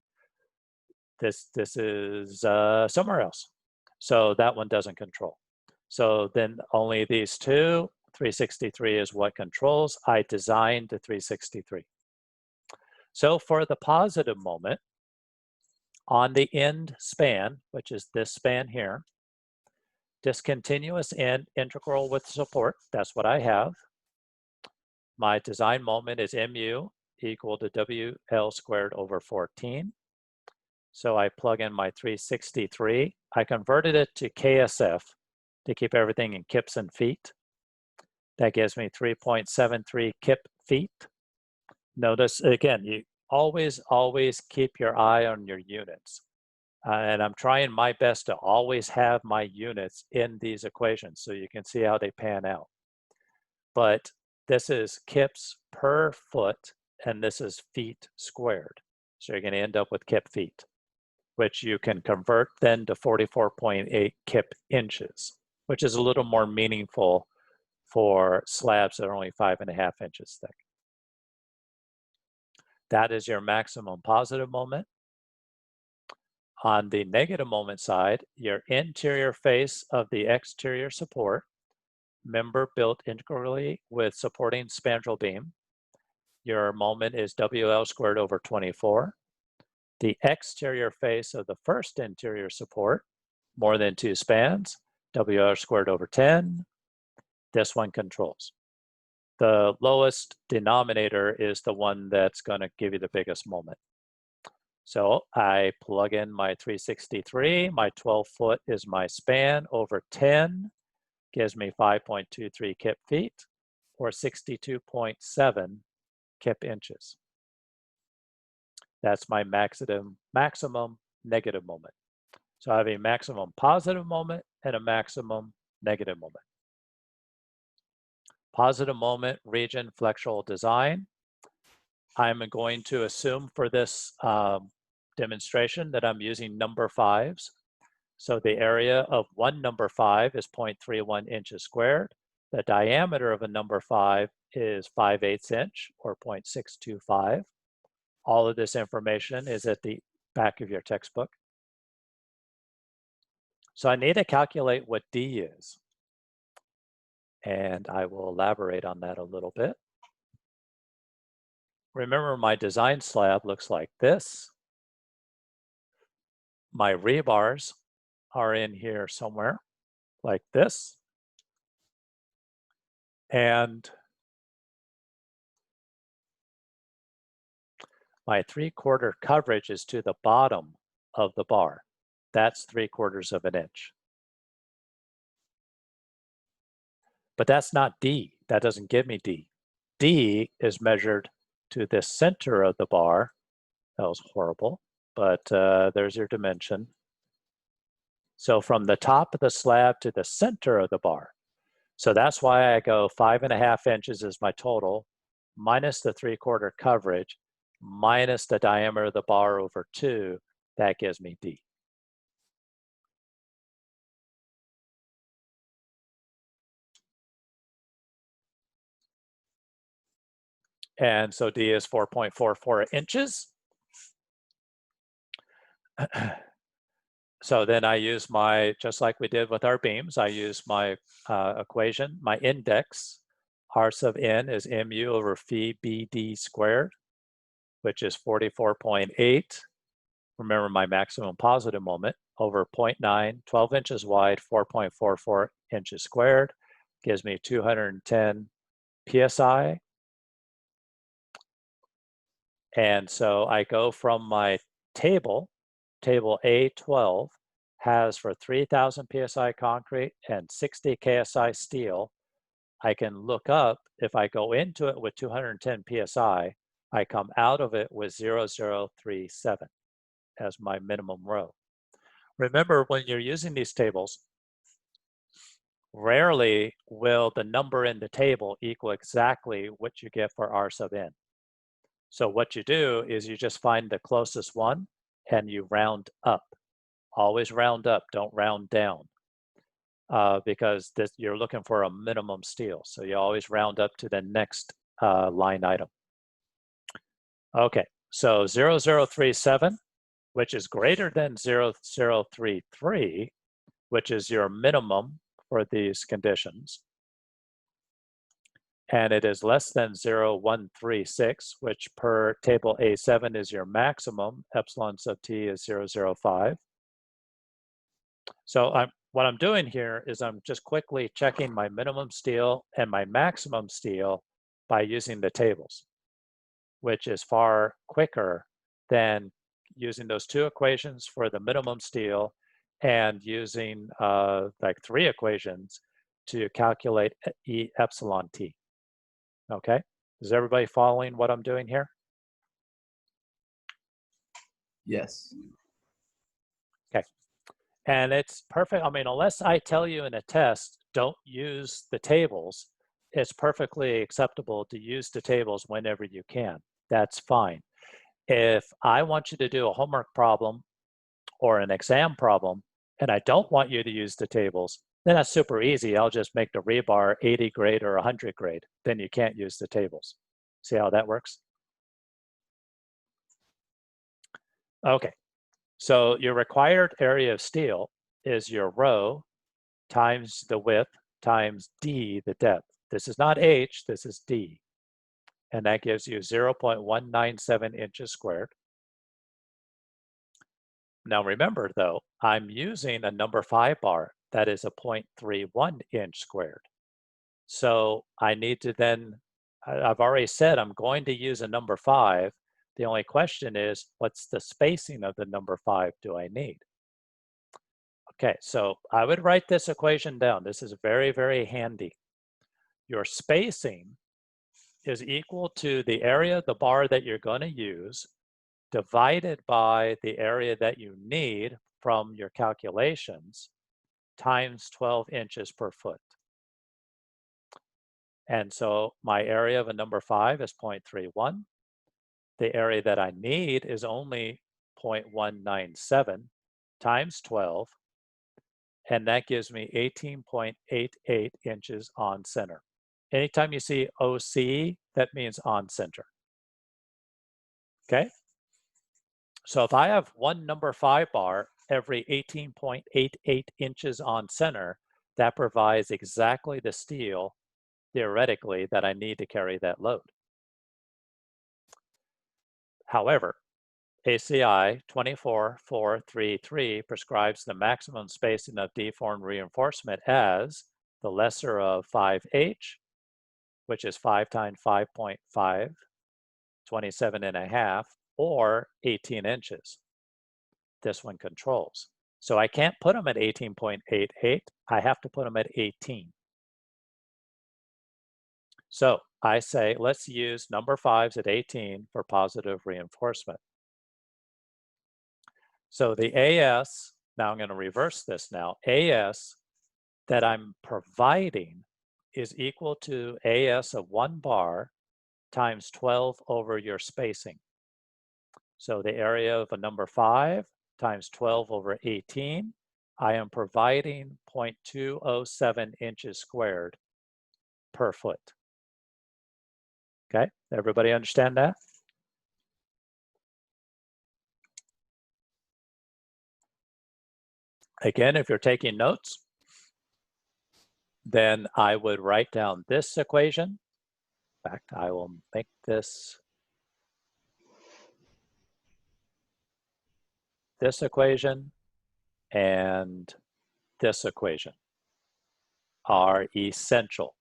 This is somewhere else. So that one doesn't control. So then only these two, 363 is what controls. I designed the 363. So for the positive moment, on the end span, which is this span here, discontinuous end integral with support, that's what I have. My design moment is mu equal to WL squared over 14. So I plug in my 363. I converted it to KSF to keep everything in kips and feet. That gives me 3.73 kip feet. Notice, again, you always keep your eye on your units. And I'm trying my best to always have my units in these equations so you can see how they pan out. But this is kips per foot, and this is feet squared. So you're going to end up with kip feet, which you can convert then to 44.8 kip inches, which is a little more meaningful for slabs that are only 5.5 inches thick. That is your maximum positive moment. On the negative moment side, your interior face of the exterior support, member built integrally with supporting spandrel beam. Your moment is WL squared over 24. The exterior face of the first interior support, more than 2 spans, WL squared over 10. This one controls. The lowest denominator is the one that's going to give you the biggest moment. So I plug in my 363, my 12 foot is my span over 10, gives me 5.23 kip feet, or 62.7 kip inches. That's my maximum negative moment. So I have a maximum positive moment and a maximum negative moment. Positive moment, region, flexural design. I'm going to assume for this demonstration that I'm using number 5s. So the area of one number 5 is 0.31 inches squared. The diameter of a number 5 is 5/8 inch, or 0.625. All of this information is at the back of your textbook. So I need to calculate what D is. And I will elaborate on that a little bit. Remember, my design slab looks like this. My rebars are in here somewhere. like this. And my 3/4 coverage is to the bottom of the bar. That's 3/4 of an inch. But that's not D. That doesn't give me D. D is measured to the center of the bar. That was horrible, but there's your dimension. So from the top of the slab to the center of the bar. So that's why I go 5.5 inches is my total, minus the 3/4 coverage, minus the diameter of the bar over 2. That gives me D. And so D is 4.44 inches. So then I use my, just like we did with our beams, I use my equation, my index. R sub n is mu over phi bd squared, which is 44.8. Remember my maximum positive moment, over 0.9, 12 inches wide, 4.44 inches squared, gives me 210 psi. And so I go from my table A12 has for 3,000 psi concrete and 60 ksi steel. I can look up, if I go into it with 210 psi, I come out of it with 0.037 as my minimum row. Remember, when you're using these tables, rarely will the number in the table equal exactly what you get for R sub n. So what you do is you just find the closest one and you round up. Always round up, don't round down, because you're looking for a minimum steel. So you always round up to the next line item. Okay, so 0.037, which is greater than 0.033, which is your minimum for these conditions. And it is less than 0.136, which per table A7 is your maximum. Epsilon sub t is 0.05. So what I'm doing here is I'm just quickly checking my minimum steel and my maximum steel by using the tables, which is far quicker than using those two equations for the minimum steel and using like 3 equations to calculate E epsilon t. Okay, is everybody following what I'm doing here? Yes. Okay, and it's perfect. I mean, unless I tell you in a test, don't use the tables, it's perfectly acceptable to use the tables whenever you can. That's fine. If I want you to do a homework problem or an exam problem, and I don't want you to use the tables, then that's super easy. I'll just make the rebar 80 grade or 100 grade. Then you can't use the tables. See how that works? Okay, so your required area of steel is your rho times the width times d, the depth. This is not h, this is d. And that gives you 0.197 inches squared. Now remember though, I'm using a number 5 bar that is a 0.31 inch squared. So I need to then, I've already said I'm going to use a number 5. The only question is, what's the spacing of the number 5 do I need? Okay, so I would write this equation down. This is very, very handy. Your spacing is equal to the area of the bar that you're going to use divided by the area that you need from your calculations times 12 inches per foot. And so my area of a number 5 is 0.31. The area that I need is only 0.197 times 12, and that gives me 18.88 inches on center. Anytime you see OC, that means on center. Okay? So if I have one number 5 bar every 18.88 inches on center, that provides exactly the steel, theoretically, that I need to carry that load. However, ACI 24433 prescribes the maximum spacing of deformed reinforcement as the lesser of 5H, which is 5 times 5.5, 27.5, or 18 inches. This one controls. So I can't put them at 18.88. I have to put them at 18. So I say, let's use number 5s at 18 for positive reinforcement. So the AS, now I'm going to reverse this now, AS that I'm providing is equal to AS of 1 bar times 12 over your spacing. So the area of a number 5 times 12 over 18, I am providing 0.207 inches squared per foot. Okay, everybody understand that? Again, if you're taking notes, then I would write down this equation. In fact, I will make this equation and this equation are essential.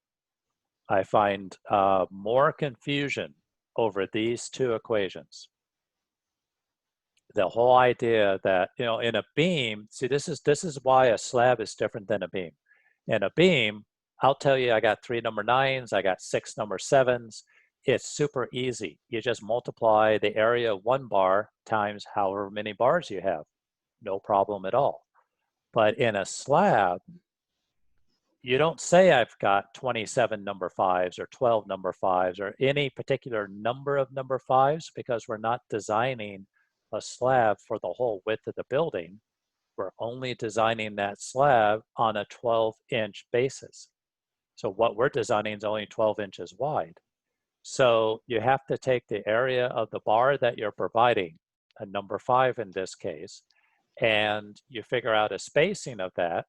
I find more confusion over these two equations. The whole idea that, you know, in a beam, see, this is why a slab is different than a beam. In a beam, I'll tell you, I got 3 number 9s, I got 6 number 7s. It's super easy. You just multiply the area of 1 bar times however many bars you have. No problem at all. But in a slab, you don't say I've got 27 number 5s or 12 number 5s or any particular number of number 5s, because we're not designing a slab for the whole width of the building. We're only designing that slab on a 12-inch basis. So what we're designing is only 12 inches wide. So you have to take the area of the bar that you're providing, a number 5 in this case, and you figure out a spacing of that.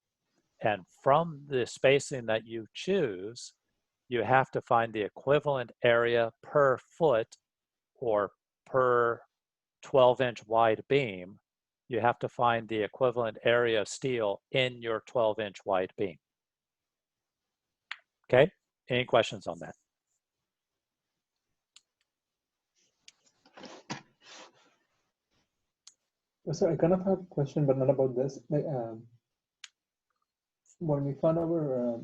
And from the spacing that you choose, you have to find the equivalent area per foot or per 12-inch wide beam. You have to find the equivalent area of steel in your 12-inch wide beam. Okay, any questions on that? So I kind of have a question, but not about this. Like, when we found our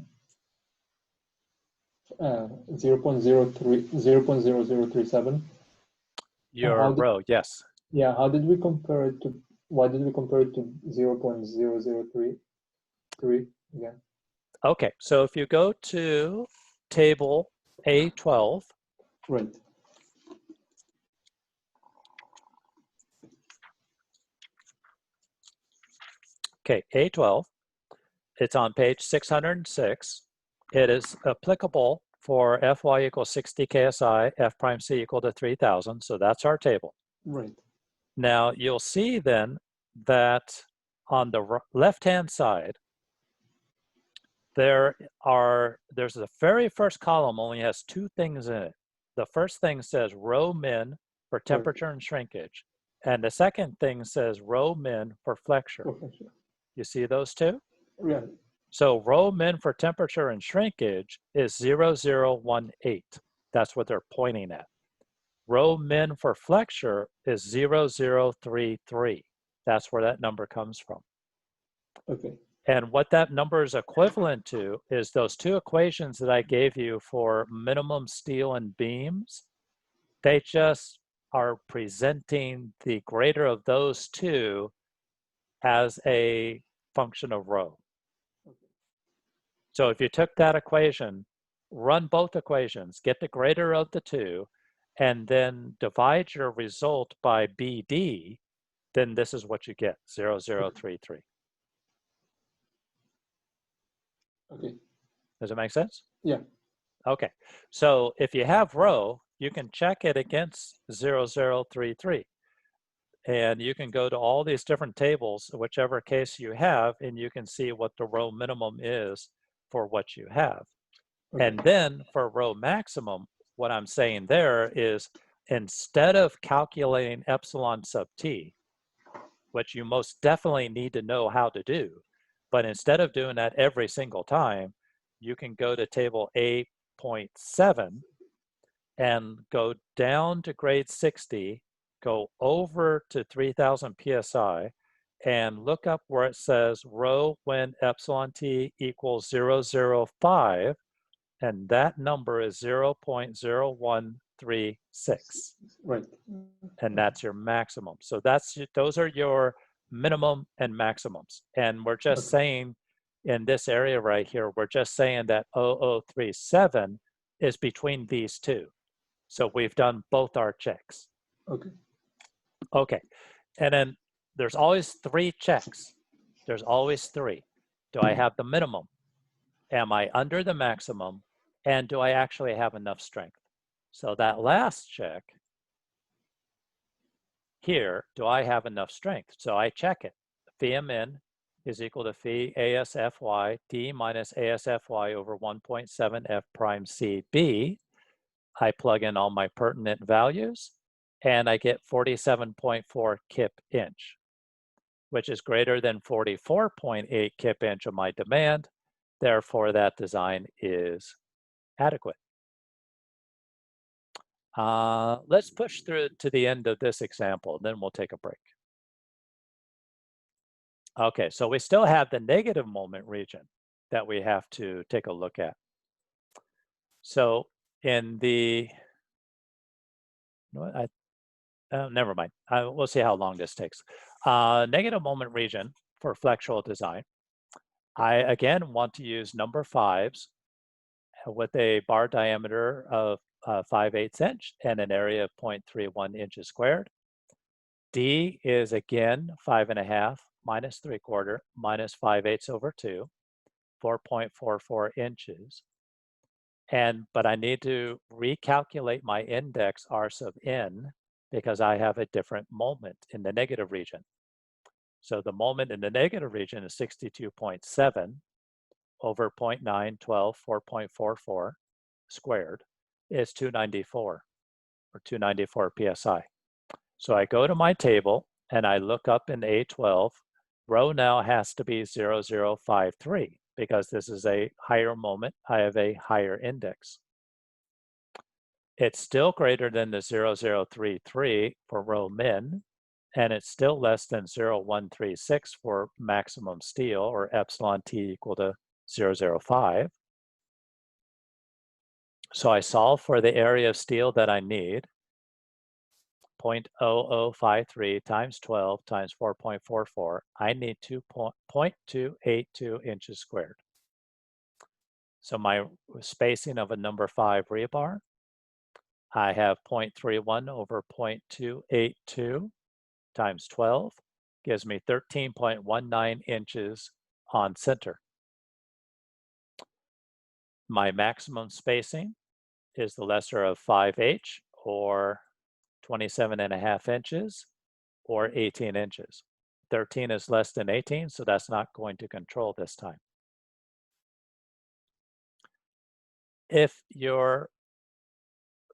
0.0037. Your row, yes. Yeah, how did we compare it to, why did we compare it to 0.0033 again? Okay, so if you go to table A12. Right. Okay, A12, it's on page 606. It is applicable for Fy equals 60 KSI, F prime C equal to 3000, so that's our table. Right. Now, you'll see then that on the left-hand side, there's the very first column only has 2 things in it. The first thing says rho min for temperature and shrinkage, and the second thing says rho min for flexure. You see those 2? Yeah. So rho min for temperature and shrinkage is 0018. That's what they're pointing at. Rho min for flexure is 0033. That's where that number comes from. Okay. And what that number is equivalent to is those 2 equations that I gave you for minimum steel and beams. They just are presenting the greater of those 2 as a function of rho. So if you took that equation, run both equations, get the greater of the 2, and then divide your result by BD, then this is what you get, 0033. Okay. Does it make sense? Yeah. Okay. So if you have rho, you can check it against 0033. And you can go to all these different tables, whichever case you have, and you can see what the rho minimum is for what you have. Okay. And then for rho maximum, what I'm saying there is instead of calculating epsilon sub t, which you most definitely need to know how to do, but instead of doing that every single time, you can go to table A.7 and go down to grade 60, go over to 3000 psi, and look up where it says rho when epsilon t equals 0.005, and that number is 0.0136. Right. And that's your maximum. So those are your minimum and maximums. And we're just saying in this area right here, we're just saying that 0037 is between these two. So we've done both our checks. Okay. Okay. And then there's always 3 checks. There's always 3. Do I have the minimum? Am I under the maximum? And do I actually have enough strength? So that last check here, do I have enough strength? So I check it. Phi min is equal to phi ASFY D minus ASFY over 1.7 F prime CB. I plug in all my pertinent values, and I get 47.4 kip inch, which is greater than 44.8 kip inch of my demand. Therefore, that design is adequate. Let's push through to the end of this example, then we'll take a break. Okay, so we still have the negative moment region that we have to take a look at. So in the, never mind, we'll see how long this takes. Negative moment region for flexural design. I, again, want to use number 5s with a bar diameter of 5/8 inch and an area of 0.31 inches squared. D is again 5.5 minus 3/4 minus 5/8 over 2, 4.44 inches. But I need to recalculate my index R sub n because I have a different moment in the negative region. So the moment in the negative region is 62.7 over 0.9, 12, 4.44 squared is 294 or 294 psi. So I go to my table and I look up in A12, rho now has to be 0053 because this is a higher moment, I have a higher index. It's still greater than the 0033 for rho min, and it's still less than 0.136 for maximum steel or epsilon t equal to 0.005. So I solve for the area of steel that I need, 0.0053 times 12 times 4.44. I need 0.282 inches squared. So my spacing of a number 5 rebar, I have 0.31 over 0.282 times 12 gives me 13.19 inches on center. My maximum spacing is the lesser of 5H or 27.5 inches or 18 inches. 13 is less than 18, so that's not going to control this time. If your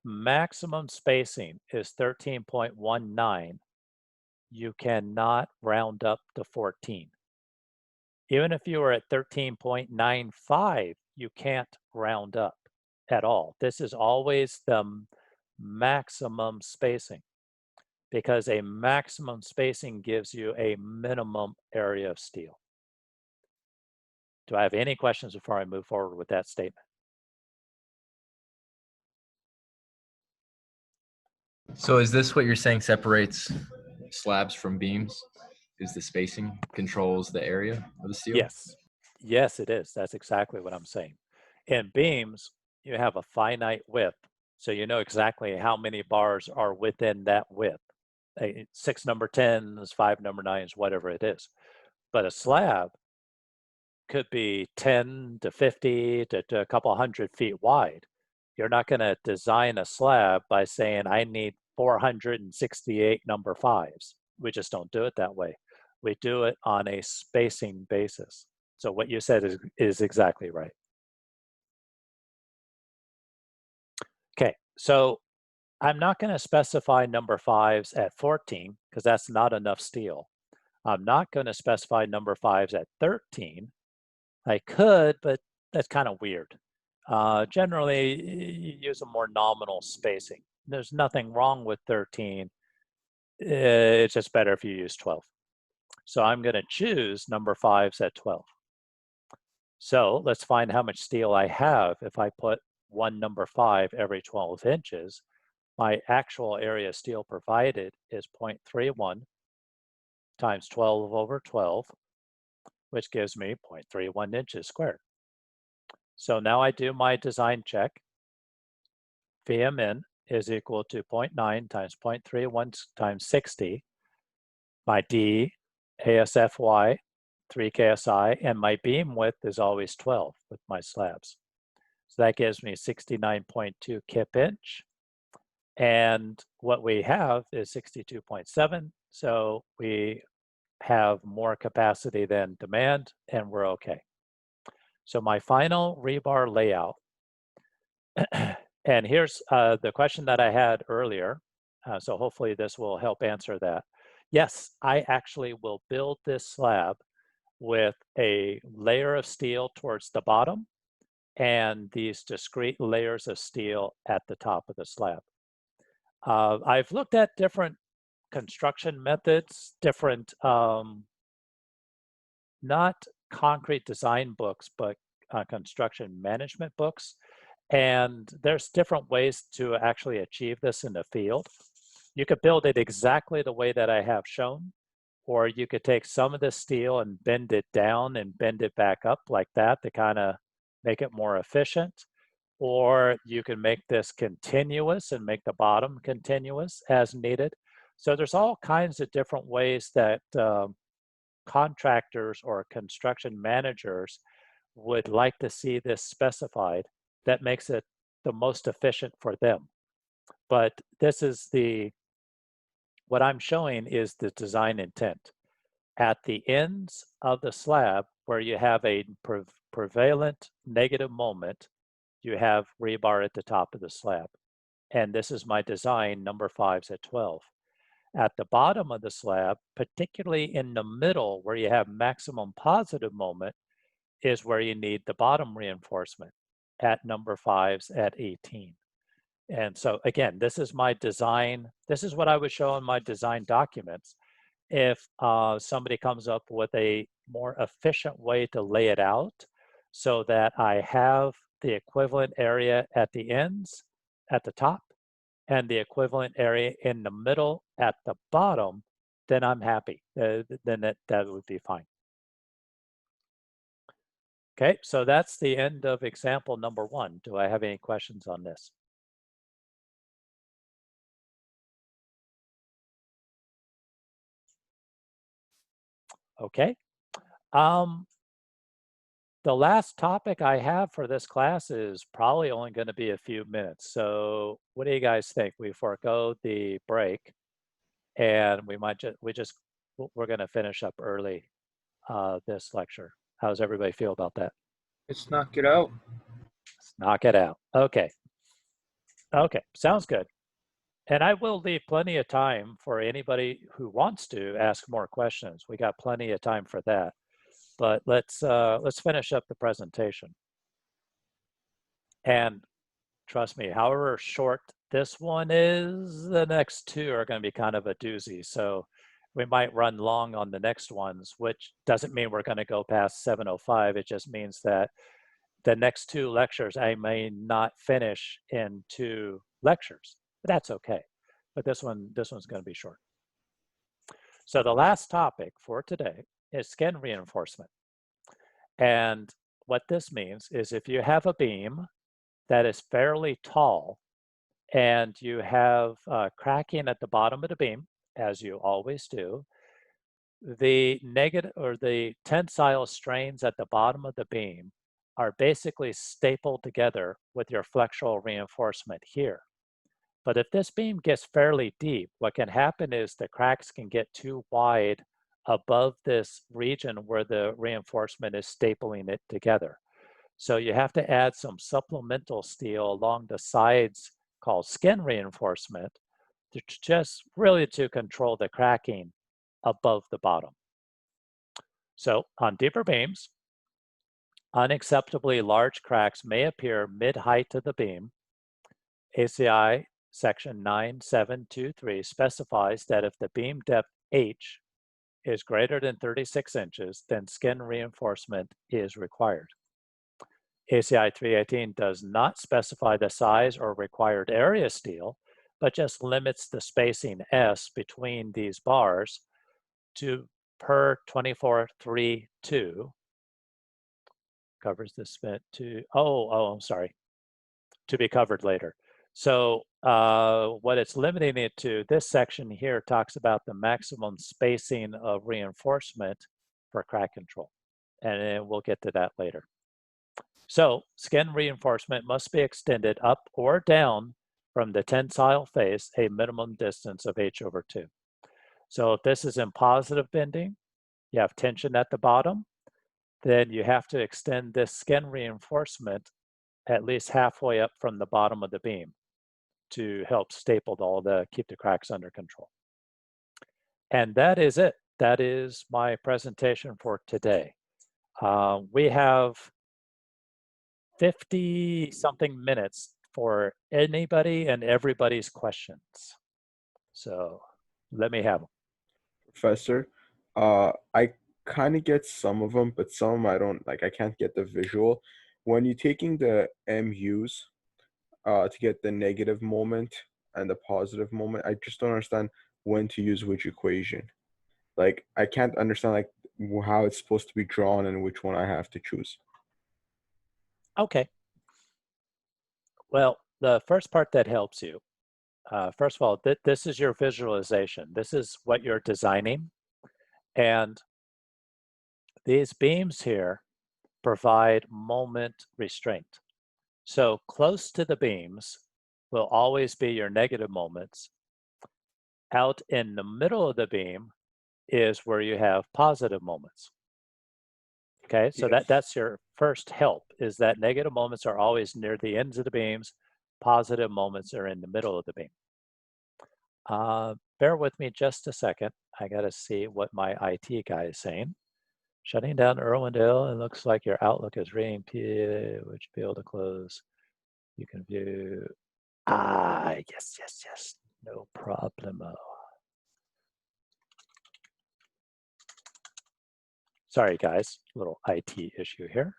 maximum spacing is 13.19, you cannot round up to 14. Even if you are at 13.95, you can't round up at all. This is always the maximum spacing because a maximum spacing gives you a minimum area of steel. Do I have any questions before I move forward with that statement? So is this what you're saying separates slabs from beams? Is the spacing controls the area of the steel? Yes. Yes, it is. That's exactly what I'm saying. In beams, you have a finite width, so you know exactly how many bars are within that width. 6 number 10s, 5 number 9s, whatever it is. But a slab could be 10 to 50 to a couple hundred feet wide. You're not going to design a slab by saying, I need 468 number 5s. We just don't do it that way. We do it on a spacing basis. So what you said is exactly right. Okay, so I'm not going to specify number 5s at 14 because that's not enough steel. I'm not going to specify number 5s at 13. I could, but that's kind of weird. Generally, you use a more nominal spacing. There's nothing wrong with 13. It's just better if you use 12. So I'm going to choose number 5s at 12. So let's find how much steel I have if I put one number 5 every 12 inches. My actual area of steel provided is 0.31 times 12 over 12, which gives me 0.31 inches squared. So now I do my design check. VMN is equal to 0.9 times 0.31 times 60. My D, ASFY, 3 KSI, and my beam width is always 12 with my slabs. So that gives me 69.2 kip inch. And what we have is 62.7. So we have more capacity than demand, and we're okay. So my final rebar layout, and here's the question that I had earlier. So hopefully this will help answer that. Yes, I actually will build this slab with a layer of steel towards the bottom and these discrete layers of steel at the top of the slab. I've looked at different construction methods, different, not concrete design books, but construction management books. And there's different ways to actually achieve this in the field. You could build it exactly the way that I have shown, or you could take some of the steel and bend it down and bend it back up like that to kind of make it more efficient. Or you can make this continuous and make the bottom continuous as needed. So there's all kinds of different ways that contractors or construction managers would like to see this specified that makes it the most efficient for them. But this is what I'm showing is the design intent. At the ends of the slab where you have a prevalent negative moment, you have rebar at the top of the slab. And this is my design, number 5s at 12. At the bottom of the slab, particularly in the middle where you have maximum positive moment, is where you need the bottom reinforcement at number 5s at 18. And so again, this is my design. This is what I would show in my design documents. If somebody comes up with a more efficient way to lay it out so that I have the equivalent area at the ends, at the top, and the equivalent area in the middle at the bottom, then I'm happy. Then that would be fine. Okay, so that's the end of example number 1. Do I have any questions on this? Okay. The last topic I have for this class is probably only going to be a few minutes. So what do you guys think? We forego the break and we might we're going to finish up early this lecture. How does everybody feel about that? Let's knock it out. Let's knock it out. Okay. Okay, sounds good. And I will leave plenty of time for anybody who wants to ask more questions. We got plenty of time for that. But let's finish up the presentation. And trust me, however short this one is, the next 2 are going to be kind of a doozy. So we might run long on the next ones, which doesn't mean we're going to go past 7:05. It just means that the next 2 lectures I may not finish in 2 lectures, but that's okay. But this one's going to be short. So the last topic for today is skin reinforcement. And what this means is if you have a beam that is fairly tall and you have cracking at the bottom of the beam, as you always do, the negative or the tensile strains at the bottom of the beam are basically stapled together with your flexural reinforcement here. But if this beam gets fairly deep, what can happen is the cracks can get too wide above this region where the reinforcement is stapling it together. So you have to add some supplemental steel along the sides called skin reinforcement, just really to control the cracking above the bottom. So on deeper beams, unacceptably large cracks may appear mid-height of the beam. ACI section 9723 specifies that if the beam depth H is greater than 36 inches, then skin reinforcement is required. ACI 318 does not specify the size or required area steel, but just limits the spacing S between these bars to per 2432. Covers this bit to, I'm sorry, to be covered later. So what it's limiting it to, this section here talks about the maximum spacing of reinforcement for crack control. And we'll get to that later. So skin reinforcement must be extended up or down from the tensile face a minimum distance of H/2. So if this is in positive bending, you have tension at the bottom, then you have to extend this skin reinforcement at least halfway up from the bottom of the beam to help staple keep the cracks under control. And that is it. That is my presentation for today. We have 50-something minutes for anybody and everybody's questions. So let me have them. Professor, I kind of get some of them, but some I don't, like I can't get the visual. When you're taking the MUs to get the negative moment and the positive moment, I just don't understand when to use which equation. Like I can't understand like how it's supposed to be drawn and which one I have to choose. Okay. Well, the first part that helps you, first of all, this is your visualization. This is what you're designing. And these beams here provide moment restraint. So close to the beams will always be your negative moments. Out in the middle of the beam is where you have positive moments. Okay, so Yes. that's your first help, is that negative moments are always near the ends of the beams, positive moments are in the middle of the beam. Bear with me just a second. I gotta see what my IT guy is saying. Shutting down Irwindale, it looks like your Outlook is reading, which be able to close. You can view, yes, no problemo. Sorry guys, little IT issue here.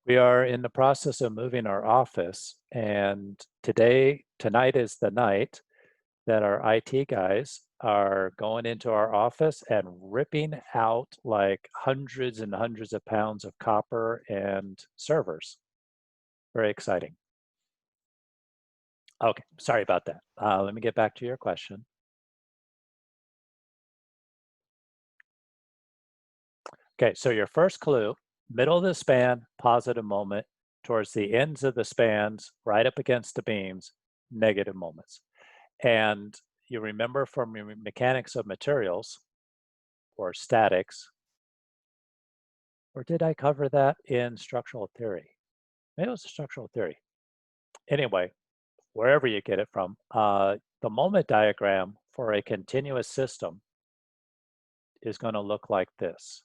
We are in the process of moving our office, and tonight is the night that our IT guys are going into our office and ripping out like hundreds and hundreds of pounds of copper and servers. Very exciting. Okay, sorry about that. Let me get back to your question. Okay, so your first clue, middle of the span, positive moment, towards the ends of the spans, right up against the beams, negative moments. And you remember from your mechanics of materials or statics, or did I cover that in structural theory? Maybe it was structural theory. Anyway, wherever you get it from, the moment diagram for a continuous system is going to look like this.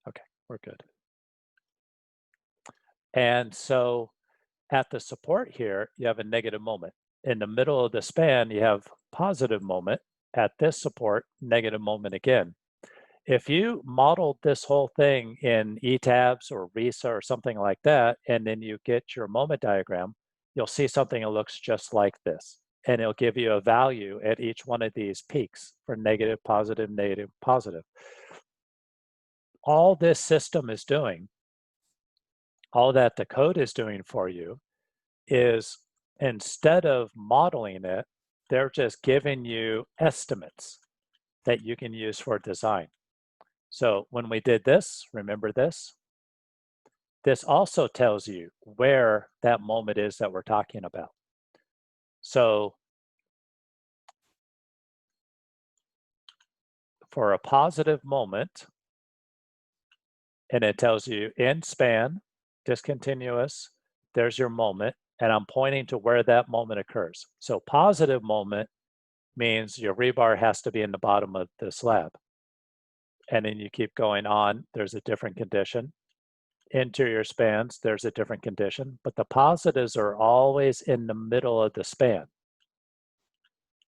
Okay, we're good. And so at the support here, you have a negative moment. In the middle of the span, you have positive moment. At this support, negative moment again. If you modeled this whole thing in ETABS or RISA or something like that, and then you get your moment diagram, you'll see something that looks just like this. And it'll give you a value at each one of these peaks for negative, positive, negative, positive. All this system is doing all that the code is doing for you is instead of modeling it, they're just giving you estimates that you can use for design. So when we did this, remember this? This also tells you where that moment is that we're talking about. So for a positive moment, and it tells you in span, discontinuous, there's your moment, and I'm pointing to where that moment occurs. So positive moment means your rebar has to be in the bottom of the slab. And then you keep going on, there's a different condition. Interior spans, there's a different condition, but the positives are always in the middle of the span.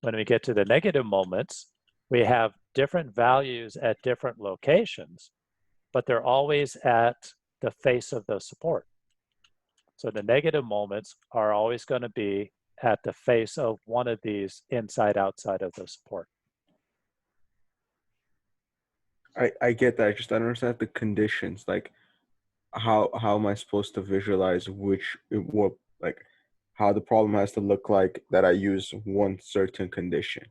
When we get to the negative moments, we have different values at different locations, but they're always at the face of the support. So the negative moments are always going to be at the face of one of these inside outside of the support. I get that. I just don't understand the conditions. Like, how am I supposed to visualize what, like, how the problem has to look like that I use one certain condition?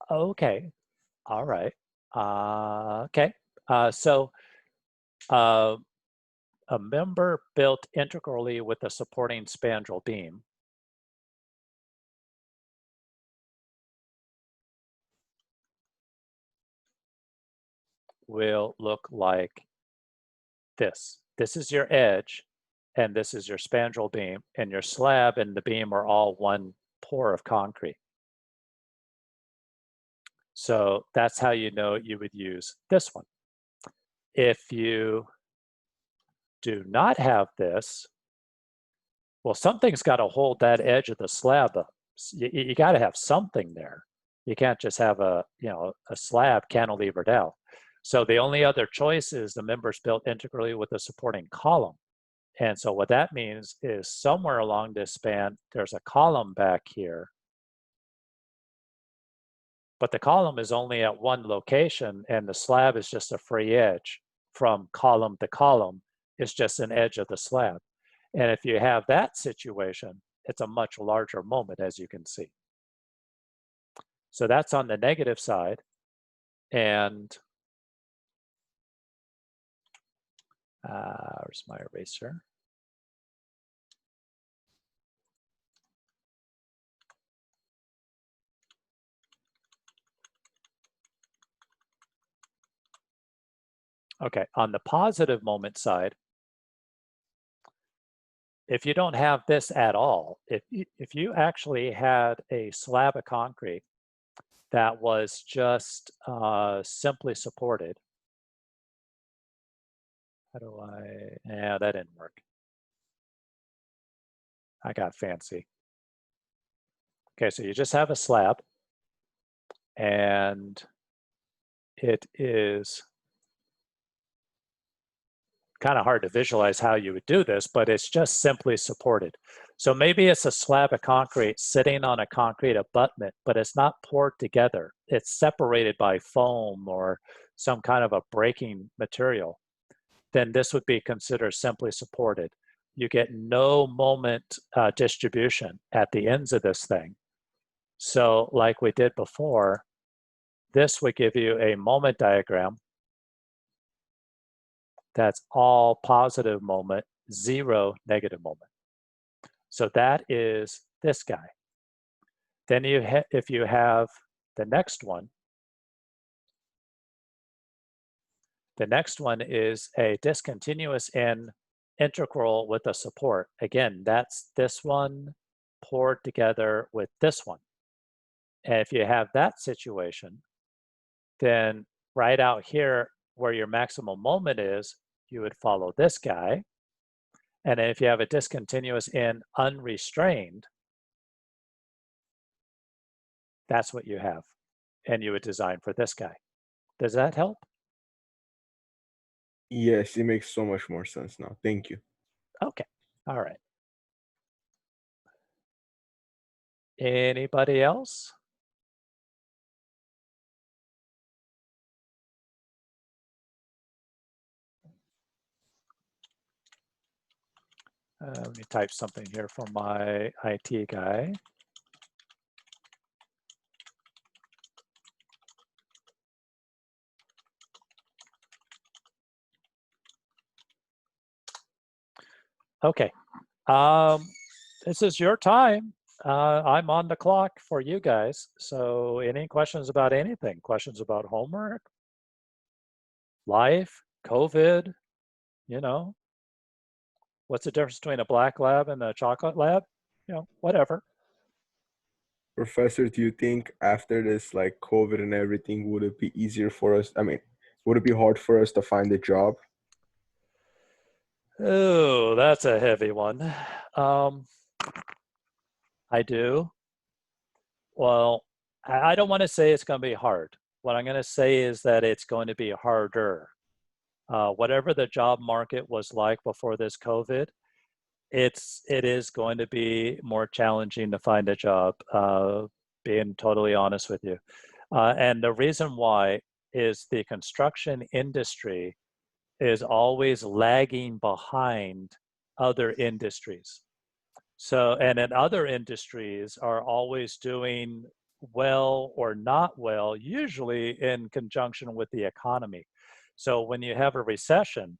Okay. All right. Okay. So a member built integrally with a supporting spandrel beam will look like this. This is your edge, and this is your spandrel beam, and your slab and the beam are all one pour of concrete. So that's how you know you would use this one. If you do not have this, well, something's got to hold that edge of the slab up. You got to have something there. You can't just have a slab cantilevered out. So the only other choice is the members built integrally with a supporting column. And so what that means is somewhere along this span, there's a column back here. But the column is only at one location, and the slab is just a free edge from column to column. It's just an edge of the slab. And if you have that situation, it's a much larger moment, as you can see. So that's on the negative side. And where's my eraser? Okay, on the positive moment side, if you don't have this at all, if you actually had a slab of concrete that was just simply supported, yeah, that didn't work. I got fancy. Okay, so you just have a slab, and it is kind of hard to visualize how you would do this, but it's just simply supported. So maybe it's a slab of concrete sitting on a concrete abutment, but it's not poured together. It's separated by foam or some kind of a breaking material. Then this would be considered simply supported. You get no moment distribution at the ends of this thing. So like we did before, this would give you a moment diagram that's all positive moment, 0 negative moment. So that is this guy. Then if you have the next one is a discontinuous in integral with a support. Again, that's this one poured together with this one. And if you have that situation, then right out here where your maximum moment is, you would follow this guy. And if you have a discontinuous in unrestrained, that's what you have. And you would design for this guy. Does that help? Yes, it makes so much more sense now. Thank you. Okay. All right. Anybody else? Let me type something here for my IT guy. Okay, this is your time. I'm on the clock for you guys. So any questions about anything? Questions about homework, life, COVID, you know, what's the difference between a black lab and a chocolate lab? You know, whatever. Professor, do you think after this, like COVID and everything, would it be easier for us? I mean, would it be hard for us to find a job? Oh, that's a heavy one. I do. Well, I don't want to say it's going to be hard. What I'm going to say is that it's going to be harder. Whatever the job market was like before this COVID, it is going to be more challenging to find a job, being totally honest with you. And the reason why is the construction industry is always lagging behind other industries. So, and in other industries are always doing well or not well, usually in conjunction with the economy. So when you have a recession,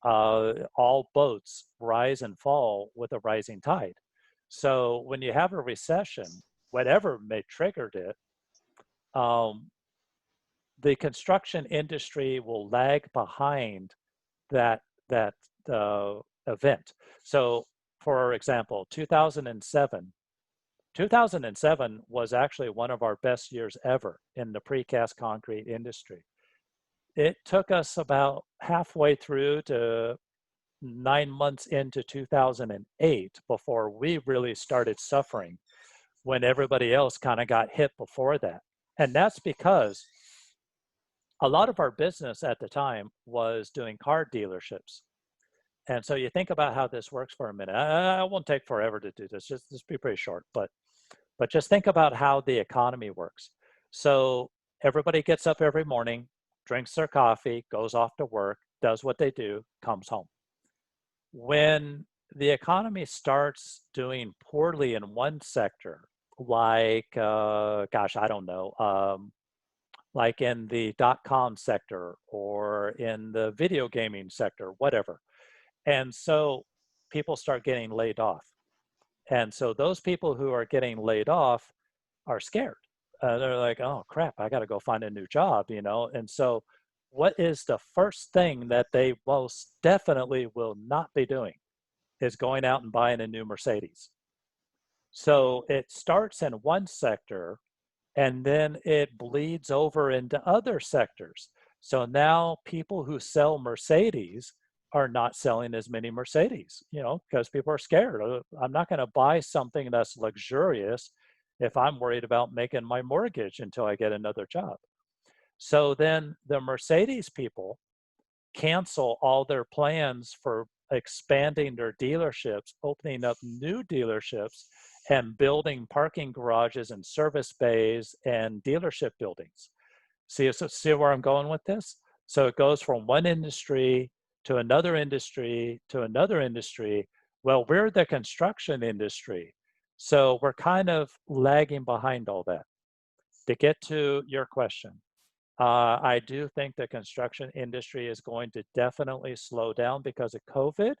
all boats rise and fall with a rising tide. So when you have a recession, whatever may triggered it, the construction industry will lag behind that event. So, for example, 2007 was actually one of our best years ever in the precast concrete industry. It took us about halfway through to 9 months into 2008 before we really started suffering, when everybody else kind of got hit before that. And that's because a lot of our business at the time was doing car dealerships. And so you think about how this works for a minute. I won't take forever to do this, just be pretty short, but just think about how the economy works. So everybody gets up every morning, drinks their coffee, goes off to work, does what they do, comes home. When the economy starts doing poorly in one sector, like, gosh, I don't know, like in the .com sector or in the video gaming sector, whatever. And so people start getting laid off. And so those people who are getting laid off are scared. They're like, oh crap, I got to go find a new job, you know? And so what is the first thing that they most definitely will not be doing is going out and buying a new Mercedes. So it starts in one sector and then it bleeds over into other sectors. So now people who sell Mercedes are not selling as many Mercedes, you know, because people are scared. I'm not going to buy something that's luxurious if I'm worried about making my mortgage until I get another job. So then the Mercedes people cancel all their plans for expanding their dealerships, opening up new dealerships, and building parking garages and service bays and dealership buildings. See where I'm going with this? So it goes from one industry to another industry to another industry. Well, we're the construction industry, so we're kind of lagging behind all that. To get to your question, I do think the construction industry is going to definitely slow down because of COVID.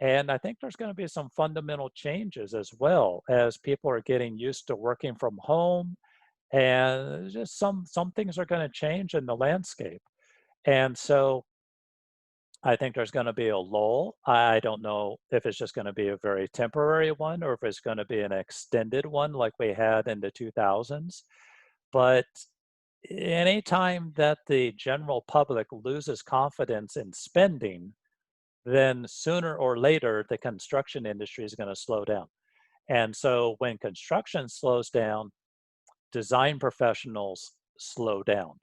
And I think there's going to be some fundamental changes as well as people are getting used to working from home, and just some things are going to change in the landscape. And so I think there's going to be a lull. I don't know if it's just going to be a very temporary one or if it's going to be an extended one like we had in the 2000s. But anytime that the general public loses confidence in spending, then sooner or later, the construction industry is going to slow down. And so when construction slows down, design professionals slow down.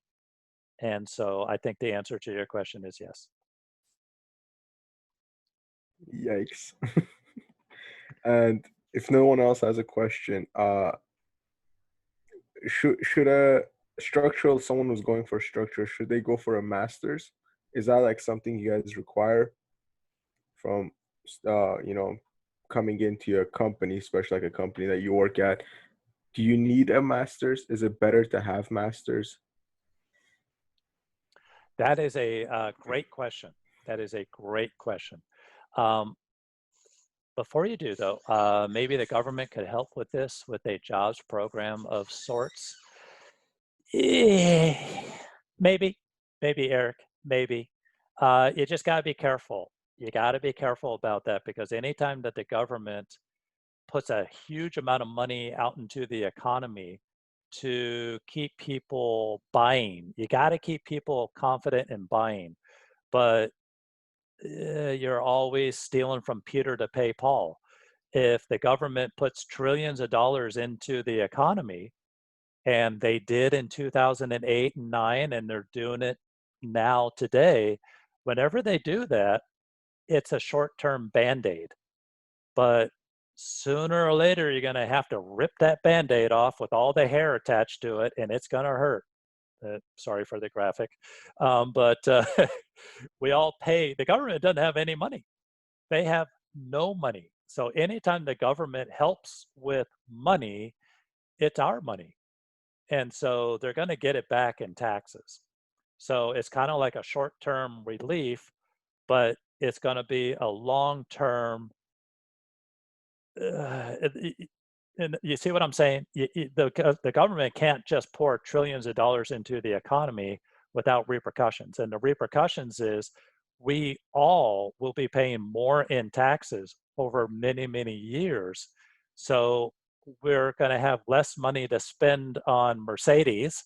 And so I think the answer to your question is yes. Yikes. And if no one else has a question, should a structural, someone who's going for structure, should they go for a master's? Is that like something you guys require from you know, coming into your company, especially like a company that you work at, do you need a master's? Is it better to have masters? That is a great question. That is a great question. Um, Before you do, though, maybe the government could help with this with a jobs program of sorts. Eh, maybe, maybe, Eric, maybe. You just got to be careful. You got to be careful about that because anytime that the government puts a huge amount of money out into the economy to keep people buying, you got to keep people confident in buying. But you're always stealing from Peter to pay Paul. If the government puts trillions of dollars into the economy, and they did in 2008 and 9, and they're doing it now today, whenever they do that, it's a short-term Band-Aid. But sooner or later, you're going to have to rip that Band-Aid off with all the hair attached to it, and it's going to hurt. Sorry for the graphic. But we all pay. The government doesn't have any money. They have no money. So anytime the government helps with money, it's our money. And so they're going to get it back in taxes. So it's kind of like a short-term relief, but it's going to be a long-term. And you see what I'm saying? The government can't just pour trillions of dollars into the economy without repercussions. And the repercussions is we all will be paying more in taxes over many, many years. So we're going to have less money to spend on Mercedes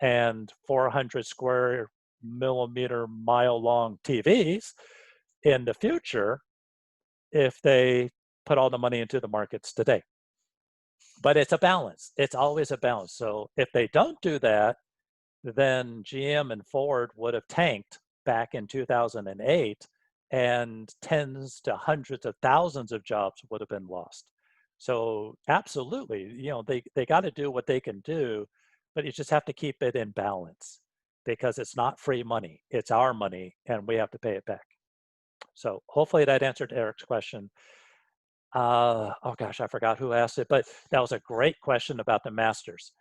and 400 square millimeter mile long TVs in the future if they put all the money into the markets today. But it's a balance. It's always a balance. So if they don't do that, then GM and Ford would have tanked back in 2008, and tens to hundreds of thousands of jobs would have been lost. So absolutely, you know, they got to do what they can do, but you just have to keep it in balance because it's not free money. It's our money, and we have to pay it back. So hopefully that answered Eric's question. Oh gosh, I forgot who asked it, but that was a great question about the masters.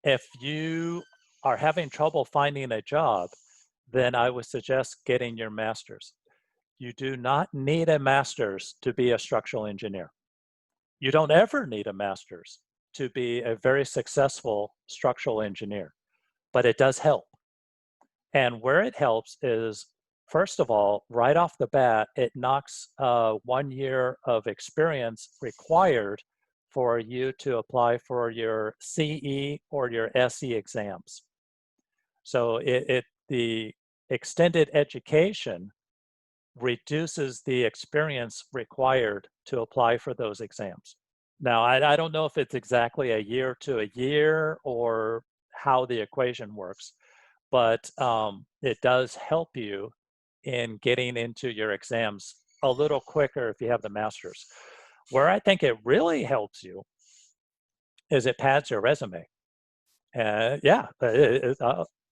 If you are having trouble finding a job, then I would suggest getting your master's. You do not need a master's to be a structural engineer. You don't ever need a master's to be a very successful structural engineer, but it does help. And where it helps is, first of all, right off the bat, it knocks 1 year of experience required for you to apply for your CE or your SE exams. So the extended education reduces the experience required to apply for those exams. Now, I don't know if it's exactly a year to a year or how the equation works, but it does help you in getting into your exams a little quicker if you have the master's. Where I think it really helps you is it pads your resume. Yeah, but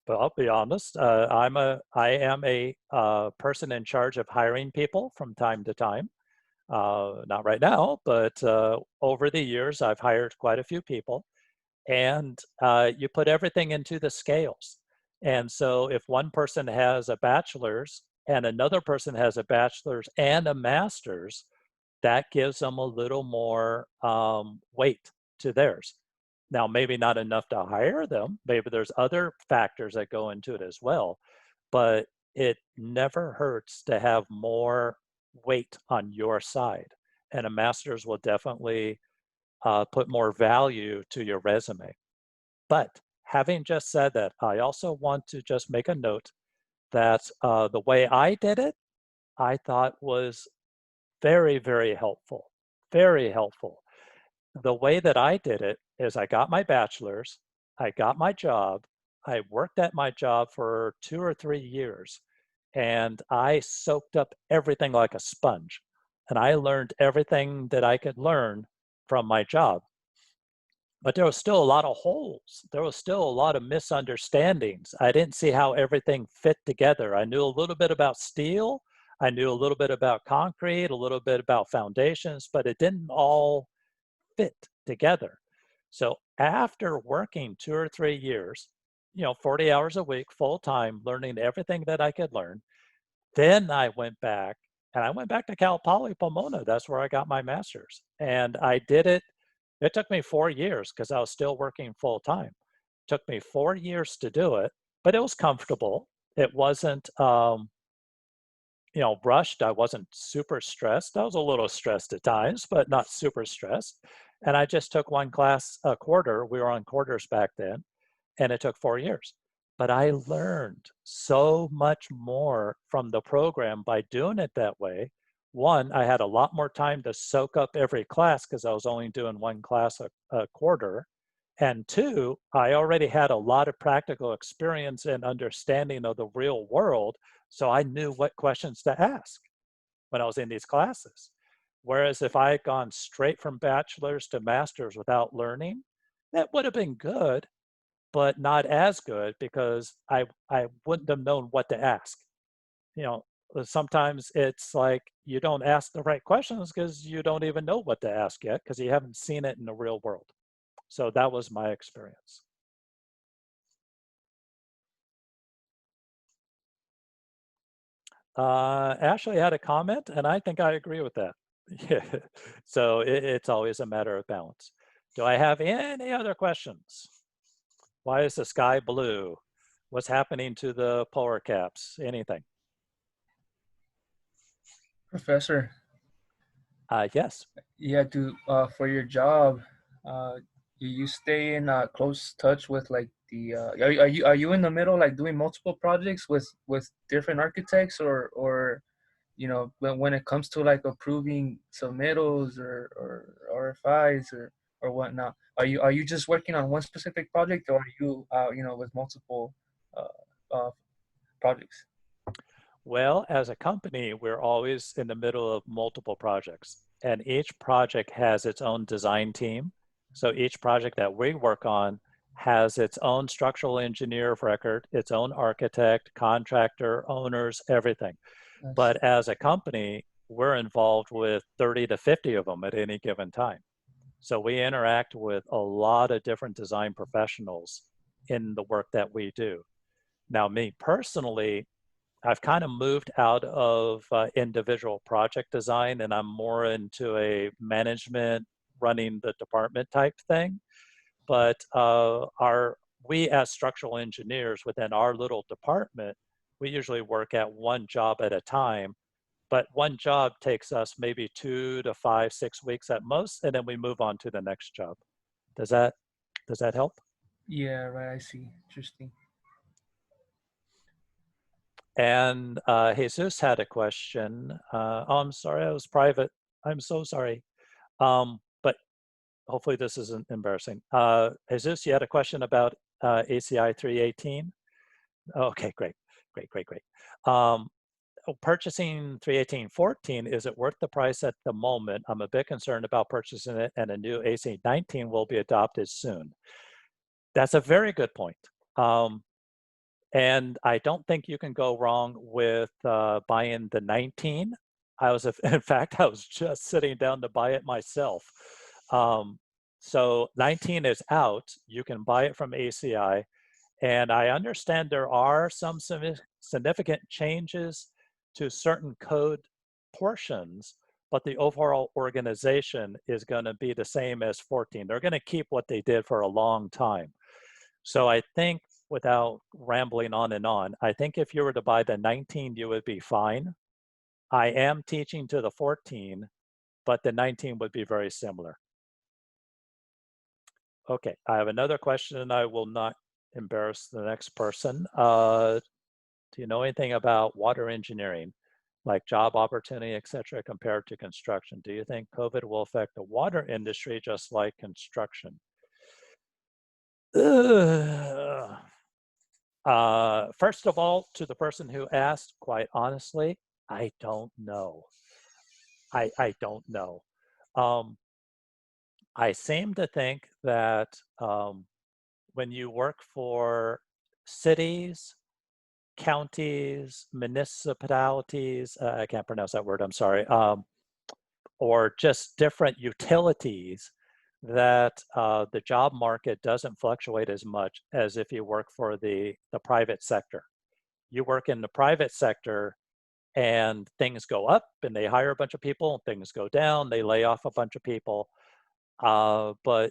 I'll be honest. I am a person in charge of hiring people from time to time. Not right now, but over the years, I've hired quite a few people, and you put everything into the scales. And so if one person has a bachelor's and another person has a bachelor's and a master's, that gives them a little more weight to theirs. Now, maybe not enough to hire them. Maybe there's other factors that go into it as well, but it never hurts to have more weight on your side. And a master's will definitely put more value to your resume. But having just said that, I also want to just make a note that the way I did it, I thought was very, very helpful, very helpful. The way that I did it is I got my bachelor's, I got my job, I worked at my job for 2 or 3 years, and I soaked up everything like a sponge. And I learned everything that I could learn from my job. But there was still a lot of holes. There was still a lot of misunderstandings. I didn't see how everything fit together. I knew a little bit about steel. I knew a little bit about concrete, a little bit about foundations, but it didn't all fit together. So after working 2 or 3 years, 40 hours a week, full time, learning everything that I could learn, then I went back to Cal Poly Pomona. That's where I got my master's. And I did it. It took me 4 years because I was still working full time. Took me 4 years to do it, but it was comfortable. It wasn't, rushed. I wasn't super stressed. I was a little stressed at times, but not super stressed. And I just took one class a quarter. We were on quarters back then, and it took 4 years. But I learned so much more from the program by doing it that way. One, I had a lot more time to soak up every class because I was only doing one class a quarter. And two, I already had a lot of practical experience and understanding of the real world, so I knew what questions to ask when I was in these classes. Whereas if I had gone straight from bachelor's to master's without learning, that would have been good, but not as good because I wouldn't have known what to ask. Sometimes it's like you don't ask the right questions because you don't even know what to ask yet because you haven't seen it in the real world. So that was my experience. Ashley had a comment, and I think I agree with that. Yeah. So it's always a matter of balance. Do I have any other questions? Why is the sky blue? What's happening to the polar caps? Anything? Professor. Yes. Yeah, for your job, you stay in close touch with like the are you in the middle like doing multiple projects with different architects or when it comes to like approving submittals or RFIs or whatnot, are you just working on one specific project, or are you with multiple projects? Well, as a company, we're always in the middle of multiple projects, and each project has its own design team. So each project that we work on has its own structural engineer of record, its own architect, contractor, owners, everything. Nice. But as a company, we're involved with 30 to 50 of them at any given time. So we interact with a lot of different design professionals in the work that we do. Now, me personally, I've kind of moved out of individual project design, and I'm more into a management, running the department type thing. But we as structural engineers within our little department, we usually work at one job at a time. But one job takes us maybe 2 to 5, 6 weeks at most, and then we move on to the next job. Does that help? Yeah, right. I see. Interesting. And Jesus had a question. Oh, I'm sorry, I was private. I'm so sorry. But hopefully this isn't embarrassing. Jesus, you had a question about ACI 318? Okay, great. Purchasing 318.14, is it worth the price at the moment? I'm a bit concerned about purchasing it, and a new AC 19 will be adopted soon. That's a very good point. And I don't think you can go wrong with buying the 19. In fact, I was just sitting down to buy it myself. So 19 is out. You can buy it from ACI. And I understand there are some significant changes to certain code portions, but the overall organization is going to be the same as 14. They're going to keep what they did for a long time. So I think, without rambling on and on, I think if you were to buy the 19, you would be fine. I am teaching to the 14, but the 19 would be very similar. Okay, I have another question, and I will not embarrass the next person. Do you know anything about water engineering, like job opportunity, et cetera, compared to construction? Do you think COVID will affect the water industry just like construction? First of all, to the person who asked, quite honestly, I don't know. I don't know. I seem to think that when you work for cities, counties, municipalities, I can't pronounce that word, I'm sorry, or just different utilities that the job market doesn't fluctuate as much as if you work for the private sector. You work in the private sector and things go up and they hire a bunch of people, and things go down, they lay off a bunch of people, but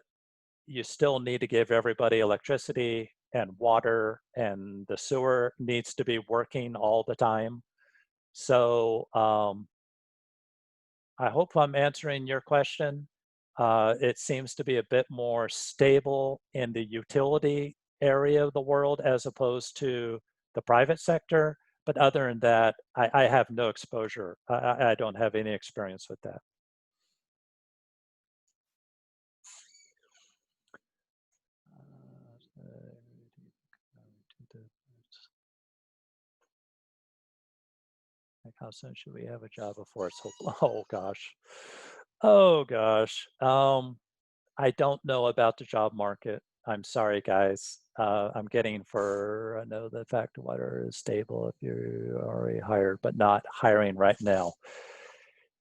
you still need to give everybody electricity and water, and the sewer needs to be working all the time. So I hope I'm answering your question. It seems to be a bit more stable in the utility area of the world as opposed to the private sector. But other than that, I have no exposure. I don't have any experience with that. Like, how soon should we have a job before it's oh gosh. Oh gosh. I don't know about the job market. I'm sorry, guys. I'm getting for, I know the fact water is stable if you're already hired, but not hiring right now.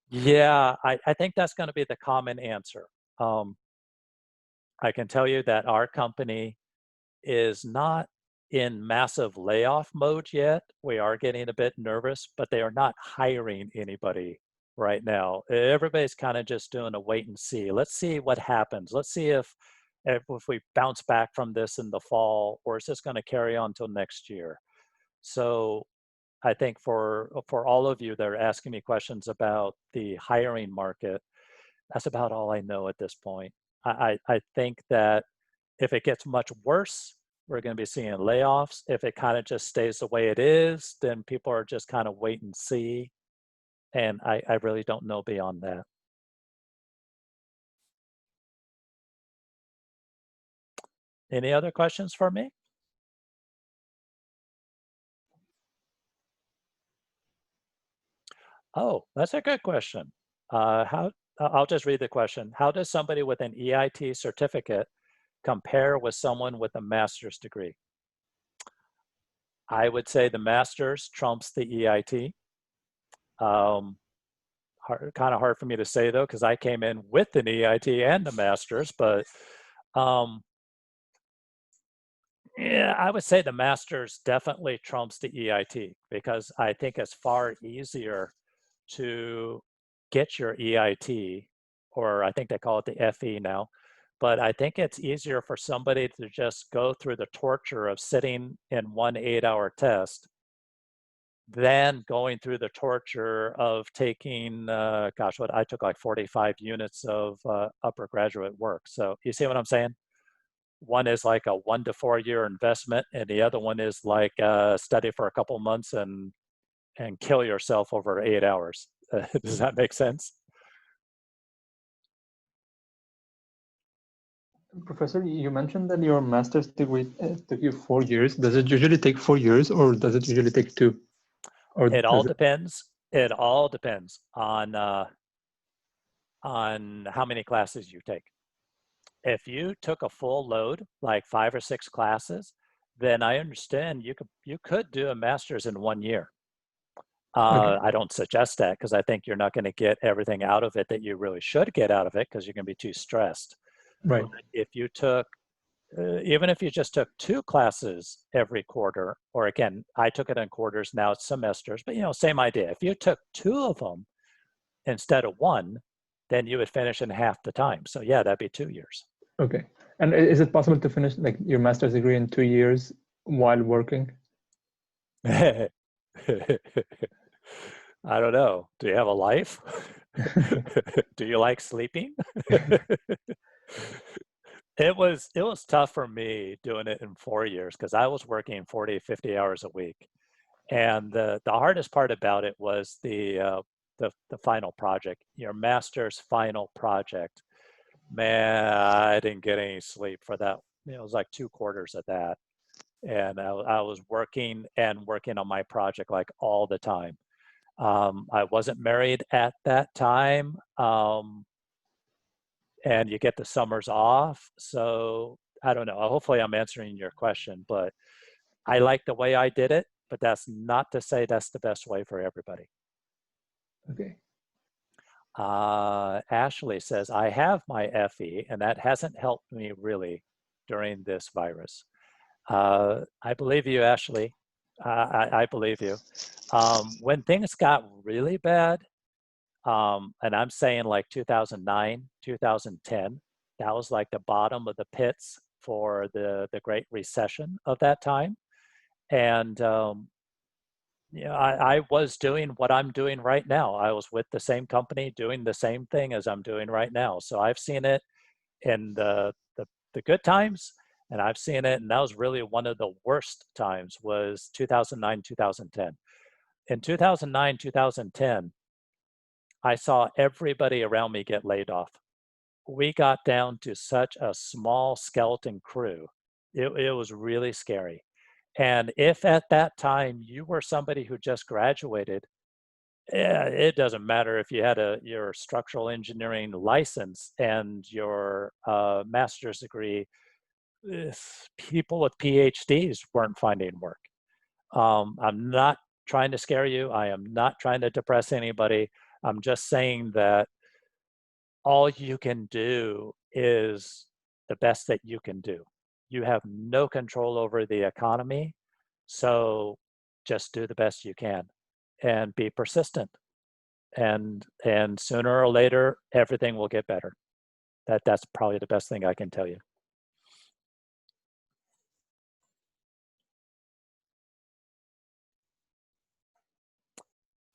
Yeah, I think that's going to be the common answer. I can tell you that our company is not in massive layoff mode yet. We are getting a bit nervous, but they are not hiring anybody right now. Everybody's kind of just doing a wait and see. Let's see what happens. Let's see if we bounce back from this in the fall, or is this going to carry on till next year? So I think for all of you that are asking me questions about the hiring market, that's about all I know at this point. I think that if it gets much worse, we're going to be seeing layoffs. If it kind of just stays the way it is, then people are just kind of wait and see. And I really don't know beyond that. Any other questions for me? Oh, that's a good question. I'll just read the question. How does somebody with an EIT certificate compare with someone with a master's degree? I would say the master's trumps the EIT. Kind of hard for me to say though, because I came in with an EIT and a master's, but yeah, I would say the master's definitely trumps the EIT, because I think it's far easier to get your EIT, or I think they call it the FE now, but I think it's easier for somebody to just go through the torture of sitting in one 8-hour test than going through the torture of taking, gosh, what I took like 45 units of upper graduate work. So you see what I'm saying? One is like a 1 to 4 year investment, and the other one is like study for a couple months and kill yourself over 8 hours. Does that make sense? Professor, you mentioned that your master's degree took you 4 years. Does it usually take 4 years, or does it usually take 2? Or it all depends. It all depends on how many classes you take. If you took a full load, like 5 or 6 classes, then I understand you could do a master's in 1 year. Okay. I don't suggest that, because I think you're not going to get everything out of it that you really should get out of it, because you're going to be too stressed. Right. But if you took, even if you just took 2 classes every quarter, or again, I took it in quarters, now it's semesters, but same idea. If you took 2 of them instead of 1, then you would finish in half the time. So yeah, that'd be 2 years. Okay. And is it possible to finish like your master's degree in 2 years while working? I don't know. Do you have a life? Do you like sleeping? It was tough for me doing it in 4 years, because I was working 40, 50 hours a week. And the hardest part about it was the final project, your master's final project. Man, I didn't get any sleep for that. It was like 2 quarters of that. And I was working on my project like all the time. I wasn't married at that time. And you get the summers off. So I don't know. Hopefully I'm answering your question, but I like the way I did it. but that's not to say that's the best way for everybody. Okay. Ashley says, I have my FE, and that hasn't helped me really during this virus. I believe you, Ashley. I believe you. When things got really bad, and I'm saying like 2009, 2010, that was like the bottom of the pits for the Great Recession of that time. And I was doing what I'm doing right now. I was with the same company doing the same thing as I'm doing right now. So I've seen it in the good times, and I've seen it, and that was really one of the worst times, was 2009, 2010. In 2009, 2010, I saw everybody around me get laid off. We got down to such a small skeleton crew. It was really scary. And if at that time you were somebody who just graduated, it doesn't matter if you had your structural engineering license and your master's degree. People with PhDs weren't finding work. I'm not trying to scare you. I am not trying to depress anybody. I'm just saying that all you can do is the best that you can do. You have no control over the economy, so just do the best you can and be persistent. And sooner or later, everything will get better. That's probably the best thing I can tell you.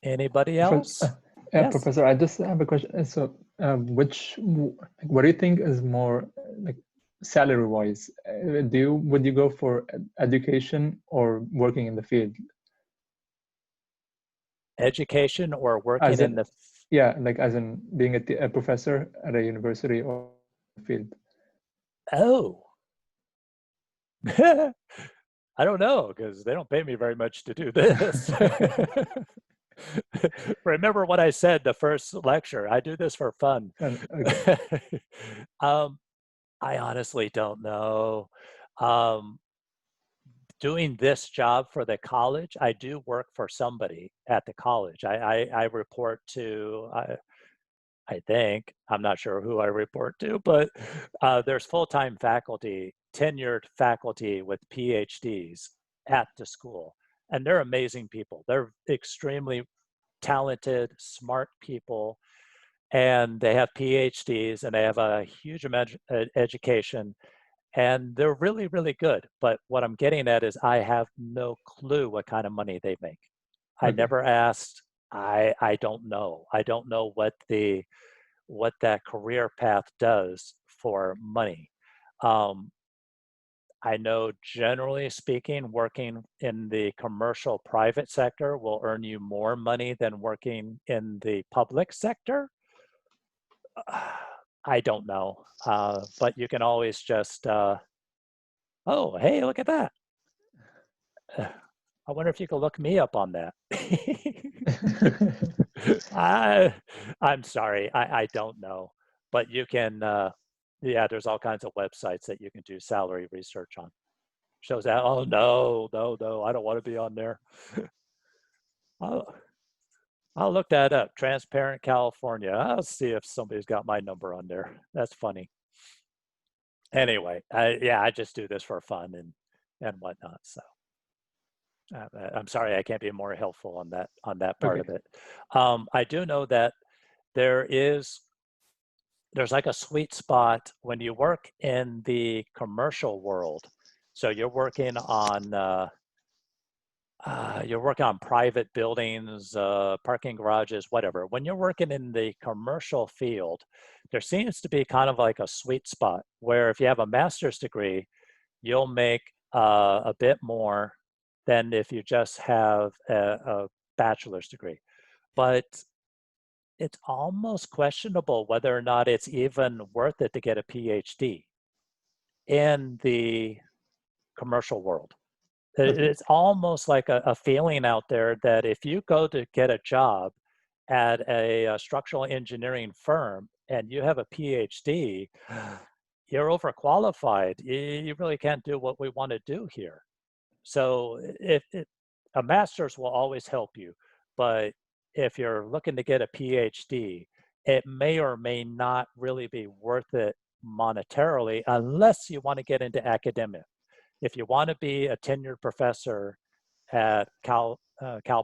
Anybody else? Yeah, Yes. Professor, I just have a question. So, what do you think is more like salary-wise? Would you go for education or working in the field? Education or working in the... Yeah, like as in being a professor at a university or field. Oh. I don't know, because they don't pay me very much to do this. Remember what I said the first lecture. I do this for fun. Okay. I honestly don't know. Doing this job for the college, I do work for somebody at the college. I report to, I think, I'm not sure who I report to, but there's full-time faculty, tenured faculty with PhDs at the school. And they're amazing people. They're extremely talented, smart people, and they have PhDs, and they have a huge amount of education, and they're really, really good. But what I'm getting at is I have no clue what kind of money they make. I never asked. I don't know. I don't know what that career path does for money. I know, generally speaking, working in the commercial private sector will earn you more money than working in the public sector. I don't know, but you can always just, oh, hey, look at that. I wonder if you could look me up on that. I'm sorry, I don't know, but you can, yeah, there's all kinds of websites that you can do salary research on. Shows that, oh, no, I don't want to be on there. I'll look that up, Transparent California. I'll see if somebody's got my number on there. That's funny. Anyway, I just do this for fun and whatnot, so. I'm sorry I can't be more helpful on that part of it. I do know that there's like a sweet spot when you work in the commercial world. So you're working on private buildings, parking garages, whatever. When you're working in the commercial field, there seems to be kind of like a sweet spot where if you have a master's degree, you'll make a bit more than if you just have a bachelor's degree. But it's almost questionable whether or not it's even worth it to get a PhD in the commercial world. It's almost like a feeling out there that if you go to get a job at a structural engineering firm and you have a PhD, you're overqualified. You really can't do what we want to do here. So A master's will always help you, but if you're looking to get a PhD, it may or may not really be worth it monetarily unless you want to get into academia. If you want to be a tenured professor at Cal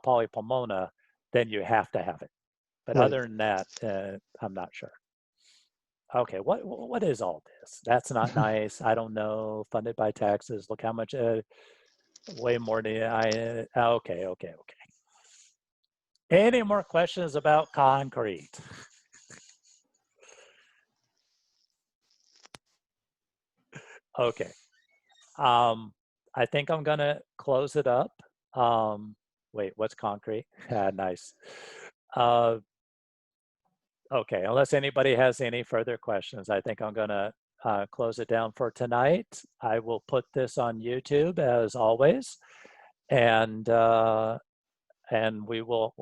Poly Pomona, then you have to have it. But Right. other than that, I'm not sure. Okay, what is all this? That's not nice. I don't know. Funded by taxes. Look how much. Way more than I. Okay. Any more questions about concrete? Okay. I think I'm gonna close it up. Wait, what's concrete? Nice. Okay, unless anybody has any further questions, I think I'm gonna close it down for tonight. I will put this on YouTube as always, and we will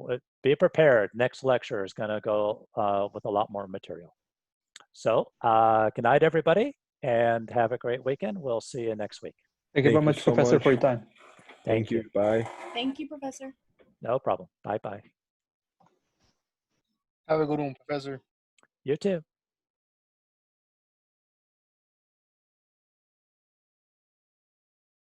be prepared. Next lecture is gonna go with a lot more material. So good night, everybody, and have a great weekend. We'll see you next week. Thank you very much, so Professor, much. for your time. Thank you. Bye. Thank you, Professor. No problem. Bye-bye. Have a good one, Professor. You too.